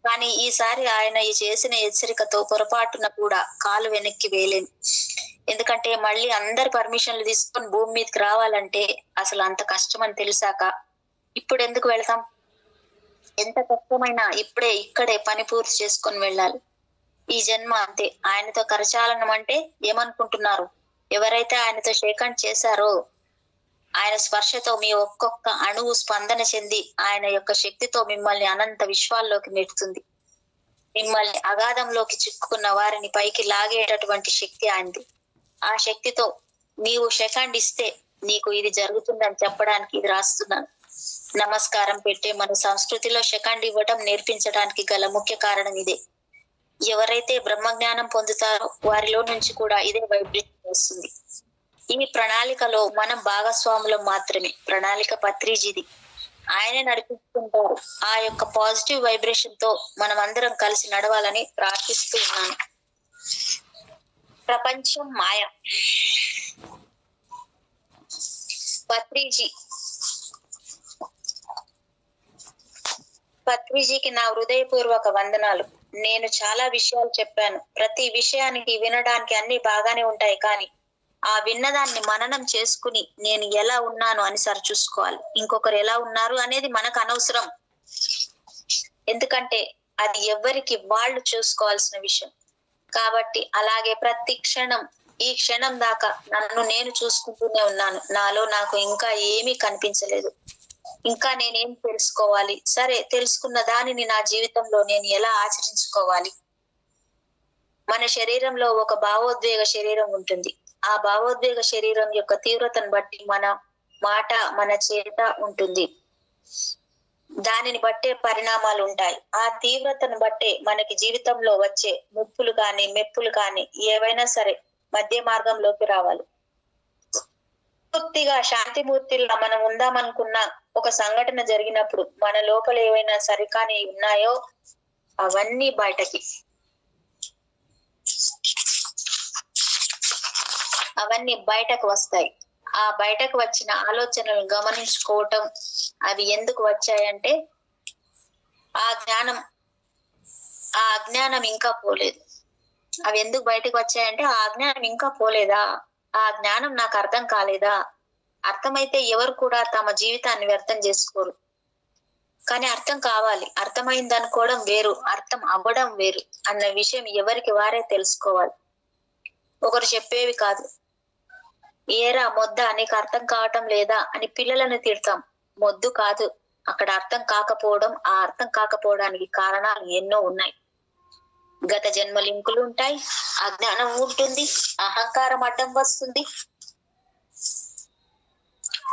కానీ ఈసారి ఆయన ఈ చేసిన హెచ్చరికతో పొరపాటున కూడా కాలు వెనక్కి వేయలేను. ఎందుకంటే మళ్ళీ అందరి పర్మిషన్లు తీసుకొని భూమి మీదకి రావాలంటే అసలు అంత కష్టం అని తెలిసాక ఇప్పుడు ఎందుకు వెళ్తాం? ఎంత కష్టమైనా ఇక్కడే పని పూర్తి చేసుకొని వెళ్ళాలి. ఈ జన్మ అంతే. ఆయనతో కరచాలనం అంటే ఏమనుకుంటున్నారు? ఎవరైతే ఆయనతో షేకండ్ చేశారో ఆయన స్పర్శతో మీ ఒక్కొక్క అణువు స్పందన చెంది ఆయన యొక్క శక్తితో మిమ్మల్ని అనంత విశ్వాల్లోకి నెడుతుంది. మిమ్మల్ని అగాధంలోకి చిక్కుకున్న వారిని పైకి లాగేటటువంటి శక్తి ఆయనది. ఆ శక్తితో నీవు సెకండ్ ఇస్తే నీకు ఇది జరుగుతుందని చెప్పడానికి ఇది రాస్తున్నాను. నమస్కారం పెట్టే మన సంస్కృతిలో సెకండ్ ఇవ్వటం నేర్పించడానికి గల ముఖ్య కారణం ఇదే. ఎవరైతే బ్రహ్మజ్ఞానం పొందుతారో వారిలో నుంచి కూడా ఇదే వైబ్రేషన్ వస్తుంది. ఈ ప్రణాళికలో మనం భాగస్వాములం మాత్రమే. ప్రణాళిక పత్రిజీది. ఆయనే నడిపిస్తుంటారు. ఆ యొక్క పాజిటివ్ వైబ్రేషన్ తో మనం అందరం కలిసి నడవాలని ప్రార్థిస్తూ ఉన్నాను. ప్రపంచం మాయ. పత్రిజీకి నా హృదయపూర్వక వందనాలు. నేను చాలా విషయాలు చెప్పాను. ప్రతి విషయానికి వినడానికి అన్ని బాగానే ఉంటాయి, కానీ ఆ విన్నదాన్ని మననం చేసుకుని నేను ఎలా ఉన్నాను అని సరిచూసుకోవాలి. ఇంకొకరు ఎలా ఉన్నారు అనేది మనకు అనవసరం. ఎందుకంటే అది ఎవరికి వాళ్ళు చూసుకోవాల్సిన విషయం. కాబట్టి అలాగే ప్రతి క్షణం, ఈ క్షణం దాకా నన్ను నేను చూసుకుంటూనే ఉన్నాను. నాలో నాకు ఇంకా ఏమీ కనిపించలేదు. ఇంకా నేనేం తెలుసుకోవాలి? సరే, తెలుసుకున్న దానిని నా జీవితంలో నేను ఎలా ఆచరించుకోవాలి? మన శరీరంలో ఒక భావోద్వేగ శరీరం ఉంటుంది. ఆ భావోద్వేగ శరీరం యొక్క తీవ్రతను బట్టి మన మాట మన చేత ఉంటుంది. దానిని బట్టే పరిణామాలు ఉంటాయి. ఆ తీవ్రతను బట్టే మనకి జీవితంలో వచ్చే ముప్పులు కానీ మెప్పులు కానీ ఏవైనా సరే మధ్య మార్గంలోకి రావాలి. పూర్తిగా శాంతిమూర్తిలా మనం ఉందామనుకున్న ఒక సంఘటన జరిగినప్పుడు మన లోపల ఏవైనా సరికాని ఉన్నాయో అవన్నీ బయటకు వస్తాయి. ఆ బయటకు వచ్చిన ఆలోచనలు గమనించుకోవటం, అవి ఎందుకు వచ్చాయంటే ఆ అజ్ఞానం ఇంకా పోలేదు. అవి ఎందుకు బయటకు వచ్చాయంటే ఆ అజ్ఞానం ఇంకా పోలేదా, ఆ జ్ఞానం నాకు అర్థం కాలేదా. అర్థమైతే ఎవరు కూడా తమ జీవితాన్ని వ్యర్థం చేసుకోరు. కానీ అర్థం కావాలి. అర్థమైంది అనుకోవడం వేరు, అర్థం అవ్వడం వేరు అన్న విషయం ఎవరికి వారే తెలుసుకోవాలి. ఒకరు చెప్పేవి కాదు. ఏరా మొద్ద నీకు అర్థం కావటం లేదా అని పిల్లలను తిడతాం. మొద్దు కాదు, అక్కడ అర్థం కాకపోవడం. ఆ అర్థం కాకపోవడానికి కారణాలు ఎన్నో ఉన్నాయి. గత జన్మ లింకులు ఉంటాయి, అజ్ఞానం ఉంటుంది, అహంకారం అడ్డం వస్తుంది,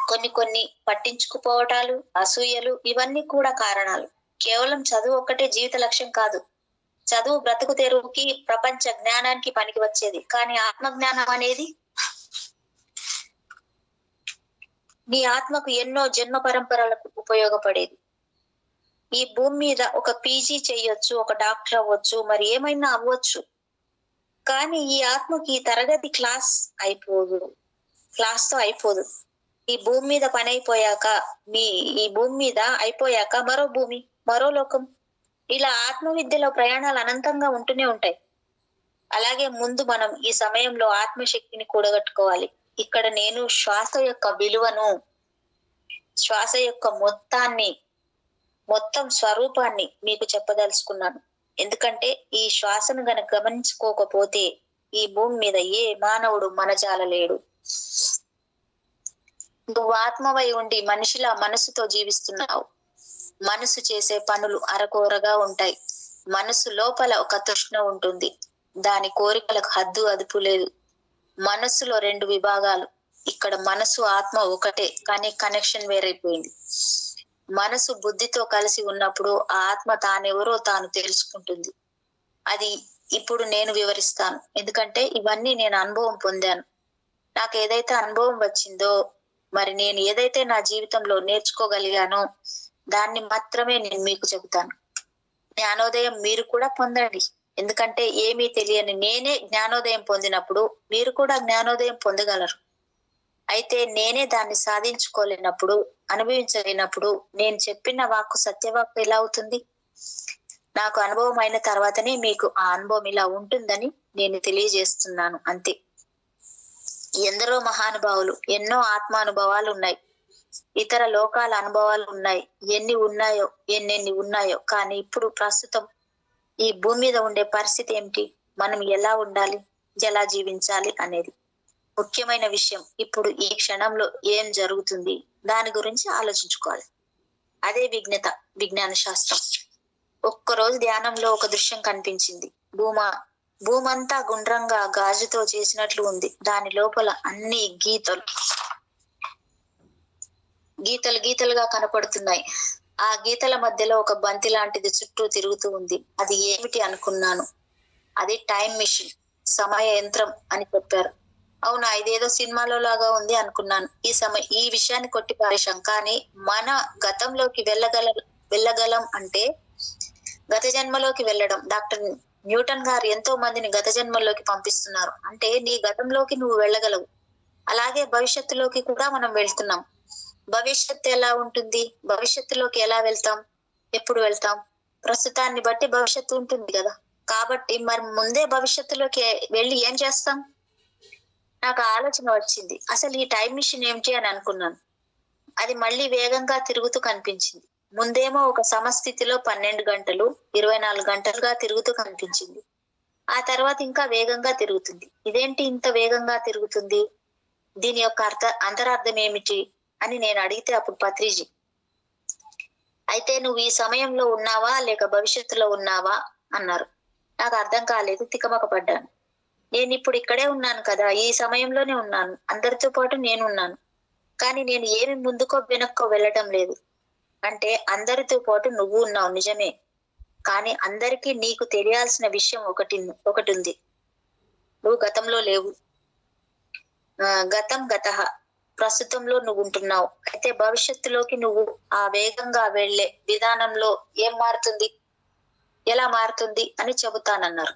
కొన్ని పట్టించుకుపోవటాలు, అసూయలు, ఇవన్నీ కూడా కారణాలు. కేవలం చదువు ఒక్కటే జీవిత లక్ష్యం కాదు. చదువు బ్రతుకు తెరువుకి, ప్రపంచ జ్ఞానానికి పనికి వచ్చేది. కానీ ఆత్మజ్ఞానం అనేది నీ ఆత్మకు ఎన్నో జన్మ పరంపరలకు ఉపయోగపడేది. ఈ భూమి మీద ఒక పీజీ చేయొచ్చు, ఒక డాక్టర్ అవ్వచ్చు, మరి ఏమైనా అవ్వచ్చు. కానీ ఈ ఆత్మకి ఈ తరగతి క్లాస్ తో అయిపోదు. ఈ భూమి మీద పని అయిపోయాక, ఈ భూమి మీద అయిపోయాక మరో భూమి, మరో లోకం, ఇలా ఆత్మ విద్యలో ప్రయాణాలు అనంతంగా ఉంటూనే ఉంటాయి. అలాగే ముందు మనం ఈ సమయంలో ఆత్మశక్తిని కూడగట్టుకోవాలి. ఇక్కడ నేను శ్వాస యొక్క విలువను, శ్వాస యొక్క మొత్తం స్వరూపాన్ని మీకు చెప్పదలుచుకున్నాను. ఎందుకంటే ఈ శ్వాసను గనక గమనించుకోకపోతే ఈ భూమి మీద ఏ మానవుడు మనజాలలేడు. నువ్వు ఆత్మవై ఉండి మనిషిలా మనసుతో జీవిస్తున్నావు. మనసు చేసే పనులు అరకొరగా ఉంటాయి. మనసు లోపల ఒక తృష్ణ ఉంటుంది. దాని కోరికలకు హద్దు అదుపు లేదు. మనస్సులో 2 విభాగాలు. ఇక్కడ మనసు ఆత్మ ఒకటే, కానీ కనెక్షన్ వేరైపోయింది. మనసు బుద్ధితో కలిసి ఉన్నప్పుడు ఆ ఆత్మ తానెవరో తాను తెలుసుకుంటుంది. అది ఇప్పుడు నేను వివరిస్తాను. ఎందుకంటే ఇవన్నీ నేను అనుభవం పొందాను. నాకు ఏదైతే అనుభవం వచ్చిందో, మరి నేను ఏదైతే నా జీవితంలో నేర్చుకోగలిగానో దాన్ని మాత్రమే నేను మీకు చెబుతాను. జ్ఞానోదయం మీరు కూడా పొందండి. ఎందుకంటే ఏమీ తెలియని నేనే జ్ఞానోదయం పొందినప్పుడు మీరు కూడా జ్ఞానోదయం పొందగలరు. అయితే నేనే దాన్ని సాధించుకోలేనప్పుడు, అనుభవించలేనప్పుడు నేను చెప్పిన వాక్కు సత్యవాక్కు ఎలా అవుతుంది? నాకు అనుభవం అయిన తర్వాతనే మీకు ఆ అనుభవం ఇలా ఉంటుందని నేను తెలియజేస్తున్నాను, అంతే. ఎందరో మహానుభావులు, ఎన్నో ఆత్మానుభవాలు ఉన్నాయి, ఇతర లోకాల అనుభవాలు ఉన్నాయి, ఎన్నెన్ని ఉన్నాయో. కానీ ఇప్పుడు ప్రస్తుతం ఈ భూమి మీద ఉండే పరిస్థితి ఏమిటి, మనం ఎలా ఉండాలి, ఎలా జీవించాలి అనేది ముఖ్యమైన విషయం. ఇప్పుడు ఈ క్షణంలో ఏం జరుగుతుంది దాని గురించి ఆలోచించుకోవాలి. అదే విజ్ఞాన శాస్త్రం. ఒక్కరోజు ధ్యానంలో ఒక దృశ్యం కనిపించింది. భూమంతా గుండ్రంగా గాజుతో చేసినట్లు ఉంది. దాని లోపల అన్ని గీతలుగా కనపడుతున్నాయి. ఆ గీతల మధ్యలో ఒక బంతి లాంటిది చుట్టూ తిరుగుతూ ఉంది. అది ఏమిటి అనుకున్నాను. అది టైం మిషన్, సమయ యంత్రం అని చెప్పారు. అవునా, ఇదేదో సినిమాలో లాగా ఉంది అనుకున్నాను. ఈ విషయాన్ని కొట్టి పారేశాం. కానీ మన గతంలోకి వెళ్ళగలం అంటే గత జన్మలోకి వెళ్ళడం. డాక్టర్ న్యూటన్ గారు ఎంతో మందిని గత జన్మల్లోకి పంపిస్తున్నారు. అంటే నీ గతంలోకి నువ్వు వెళ్ళగలవు. అలాగే భవిష్యత్తులోకి కూడా మనం వెళ్తున్నాం. భవిష్యత్తు ఎలా ఉంటుంది, భవిష్యత్తులోకి ఎలా వెళ్తాం, ఎప్పుడు వెళ్తాం? ప్రస్తుతాన్ని బట్టి భవిష్యత్తు ఉంటుంది కదా. కాబట్టి మరి ముందే భవిష్యత్తులోకి వెళ్ళి ఏం చేస్తాం? నాకు ఆలోచన వచ్చింది, అసలు ఈ టైం మిషన్ ఏమిటి అని అనుకున్నాను. అది మళ్ళీ వేగంగా తిరుగుతూ కనిపించింది. ముందేమో ఒక సమస్థితిలో 12 గంటలు 24 గంటలుగా తిరుగుతూ కనిపించింది. ఆ తర్వాత ఇంకా వేగంగా తిరుగుతుంది. ఇదేంటి ఇంత వేగంగా తిరుగుతుంది, దీని యొక్క అంతరార్థం ఏమిటి అని నేను అడిగితే అప్పుడు పత్రిజీ, అయితే నువ్వు ఈ సమయంలో ఉన్నావా లేక భవిష్యత్తులో ఉన్నావా అన్నారు. నాకు అర్థం కాలేదు, తికమక పడ్డాను. నేను ఇప్పుడు ఇక్కడే ఉన్నాను కదా, ఈ సమయంలోనే ఉన్నాను, అందరితో పాటు నేను ఉన్నాను. కానీ నేను ఏమి ముందుకో వెనక్కో వెళ్ళటం లేదు. అంటే అందరితో పాటు నువ్వు ఉన్నావు నిజమే, కానీ అందరికీ నీకు తెలియాల్సిన విషయం ఒకటి ఉంది. నువ్వు గతంలో లేవు. గతం గతః, ప్రస్తుతంలో నువ్వు ఉంటున్నావు. అయితే భవిష్యత్తులోకి నువ్వు ఆ వేగంగా వెళ్లే విధానంలో ఏం మారుతుంది, ఎలా మారుతుంది అని చెబుతానన్నారు.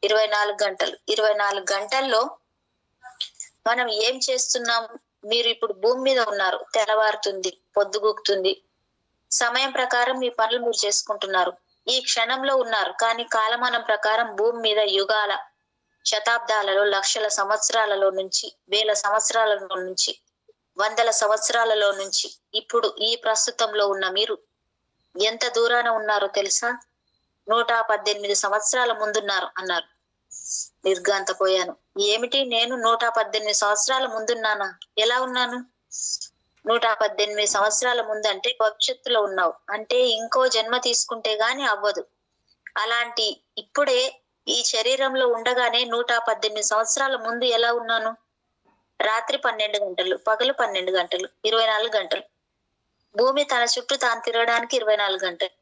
24 గంటల్లో మనం ఏం చేస్తున్నాం? మీరు ఇప్పుడు భూమి మీద ఉన్నారు, తెల్లవారుతుంది, పొద్దుగూకుతుంది, సమయం ప్రకారం మీ పనులు మీరు చేసుకుంటున్నారు. ఈ క్షణంలో ఉన్నారు, కానీ కాలమానం ప్రకారం భూమి మీద యుగాల, శతాబ్దాలలో, లక్షల సంవత్సరాలలో నుంచి, వేల సంవత్సరాలలో నుంచి, వందల సంవత్సరాలలో నుంచి ఇప్పుడు ఈ ప్రస్తుతంలో ఉన్న మీరు ఎంత దూరాన ఉన్నారో తెలుసా? 118 సంవత్సరాల ముందున్నారు అన్నారు. నిర్ఘాంతపోయాను. ఏమిటి, నేను 118 సంవత్సరాల ముందున్నానా? ఎలా ఉన్నాను? 118 సంవత్సరాల ముందు అంటే భవిష్యత్తులో ఉన్నావు. అంటే ఇంకో జన్మ తీసుకుంటే గాని అవ్వదు. అలాంటి ఇప్పుడే ఈ శరీరంలో ఉండగానే 118 సంవత్సరాల ముందు ఎలా ఉన్నాను? రాత్రి 12 గంటలు, పగలు 12 గంటలు, 24 గంటలు. భూమి తన చుట్టూ తాను తిరగడానికి 24 గంటలు,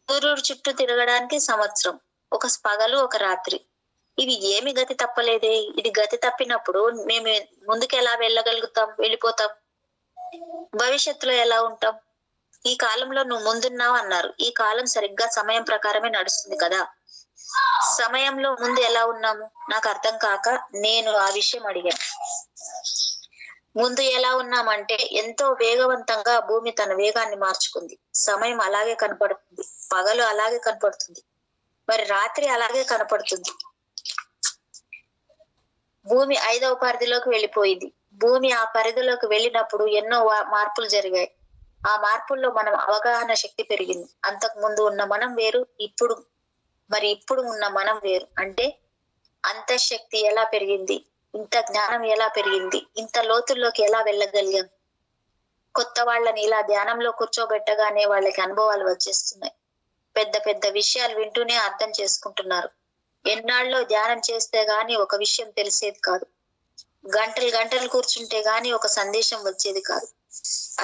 సూర్యుడు చుట్టూ తిరగడానికి సంవత్సరం, ఒక పగలు ఒక రాత్రి. ఇవి ఏమి గతి తప్పలేదే. ఇది గతి తప్పినప్పుడు మేము ముందుకు ఎలా వెళ్ళిపోతాం? భవిష్యత్తులో ఎలా ఉంటాం? ఈ కాలంలో నువ్వు ముందున్నావు అన్నారు. ఈ కాలం సరిగ్గా సమయం ప్రకారమే నడుస్తుంది కదా. సమయంలో ముందు ఎలా ఉన్నాము? నాకు అర్థం కాక నేను ఆ విషయం అడిగాను. ముందు ఎలా ఉన్నామంటే ఎంతో వేగవంతంగా భూమి తన వేగాన్ని మార్చుకుంది. సమయం అలాగే కనపడుతుంది, పగలు అలాగే కనపడుతుంది, మరి రాత్రి అలాగే కనపడుతుంది. భూమి 5వ పరిధిలోకి వెళ్ళిపోయింది. భూమి ఆ పరిధిలోకి వెళ్ళినప్పుడు ఎన్నో మార్పులు జరిగాయి. ఆ మార్పుల్లో మనం అవగాహన శక్తి పెరిగింది. అంతకు ముందు ఉన్న మనం వేరు, ఇప్పుడు ఉన్న మనం వేరు. అంటే అంతఃశక్తి ఎలా పెరిగింది, ఇంత జ్ఞానం ఎలా పెరిగింది, ఇంత లోతుల్లోకి ఎలా వెళ్ళగలిగాం. కొత్త వాళ్ళని ఇలా ధ్యానంలో కూర్చోబెట్టగానే వాళ్ళకి అనుభవాలు వచ్చేస్తున్నాయి. పెద్ద పెద్ద విషయాలు వింటూనే అర్థం చేసుకుంటున్నారు. ఎన్నాళ్ళలో ధ్యానం చేస్తే గాని ఒక విషయం తెలిసేది కాదు. గంటలు కూర్చుంటే గాని ఒక సందేశం వచ్చేది కాదు.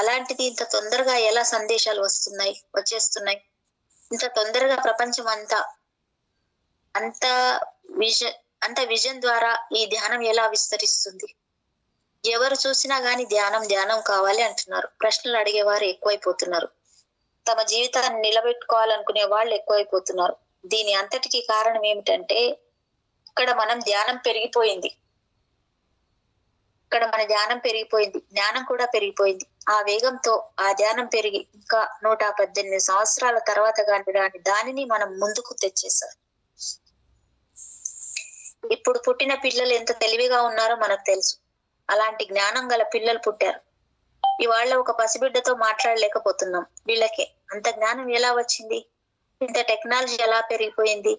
అలాంటిది ఇంత తొందరగా ఎలా సందేశాలు వచ్చేస్తున్నాయి? ఇంత తొందరగా ప్రపంచం అంత విజన్ ద్వారా ఈ ధ్యానం ఎలా విస్తరిస్తుంది? ఎవరు చూసినా గాని ధ్యానం కావాలి అంటున్నారు. ప్రశ్నలు అడిగేవారు ఎక్కువైపోతున్నారు. తమ జీవితాన్ని నిలబెట్టుకోవాలనుకునే వాళ్ళు ఎక్కువైపోతున్నారు. దీని అంతటికి కారణం ఏమిటంటే ఇక్కడ మన ధ్యానం పెరిగిపోయింది, జ్ఞానం కూడా పెరిగిపోయింది. ఆ వేగంతో ఆ ధ్యానం పెరిగి ఇంకా 118 సంవత్సరాల తర్వాత దానిని మనం ముందుకు తెచ్చేశారు. ఇప్పుడు పుట్టిన పిల్లలు ఎంత తెలివిగా ఉన్నారో మనకు తెలుసు. అలాంటి జ్ఞానం గల పిల్లలు పుట్టారు. ఇవాళ ఒక పసిబిడ్డతో మాట్లాడలేకపోతున్నాం. వీళ్ళకే అంత జ్ఞానం ఎలా వచ్చింది? ఇంత టెక్నాలజీ ఎలా పెరిగిపోయింది?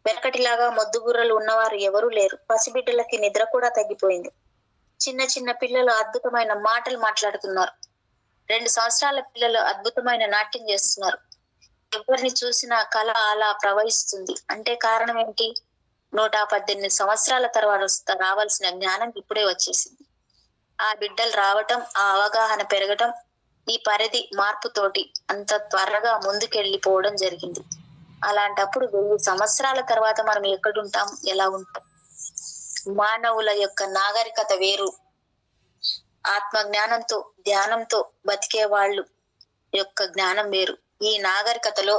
వెనకటిలాగా మొద్దుబుర్రలు ఉన్నవారు ఎవరూ లేరు. పసిబిడ్డలకి నిద్ర కూడా తగ్గిపోయింది. చిన్న పిల్లలు అద్భుతమైన మాటలు మాట్లాడుతున్నారు. 2 సంవత్సరాల పిల్లలు అద్భుతమైన నాట్యం చేస్తున్నారు. ఎవరిని చూసినా కళ అలా ప్రవహిస్తుంది. అంటే కారణం ఏంటి? 118 సంవత్సరాల తర్వాత రావాల్సిన జ్ఞానం ఇప్పుడే వచ్చేసింది. ఆ బిడ్డలు రావటం, ఆ అవగాహన పెరగటం, ఈ పరిధి మార్పుతోటి అంత త్వరగా ముందుకెళ్ళిపోవడం జరిగింది. అలాంటప్పుడు 1000 సంవత్సరాల తర్వాత మనం ఎక్కడుంటాం, ఎలా ఉంటాం? మానవుల యొక్క నాగరికత వేరు. ఆత్మ జ్ఞానంతో, ధ్యానంతో బతికే వాళ్ళు యొక్క జ్ఞానం వేరు. ఈ నాగరికతలో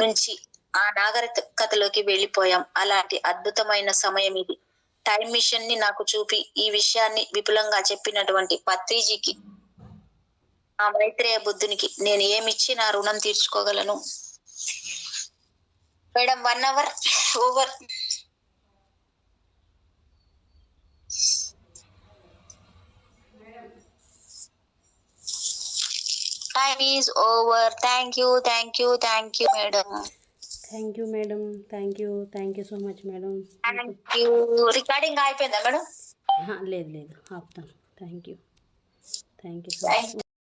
నుంచి ఆ నాగరికతలోకి వెళ్ళిపోయాం. అలాంటి అద్భుతమైన సమయం ఇది. టైం మిషన్ ని నాకు చూపి ఈ విషయాన్ని విపులంగా చెప్పినటువంటి పత్రిజీకి, ఆ మైత్రేయ బుద్ధునికి నేను ఏమిచ్చి నా రుణం తీర్చుకోగలను? Madam 1 hour over. Time is over. Thank you, madam. Thank you madam. Thank you so much madam. Thank you. Recording అయిపోయిందా మేడం? లేదు ఆపుతాను. Thank you so much.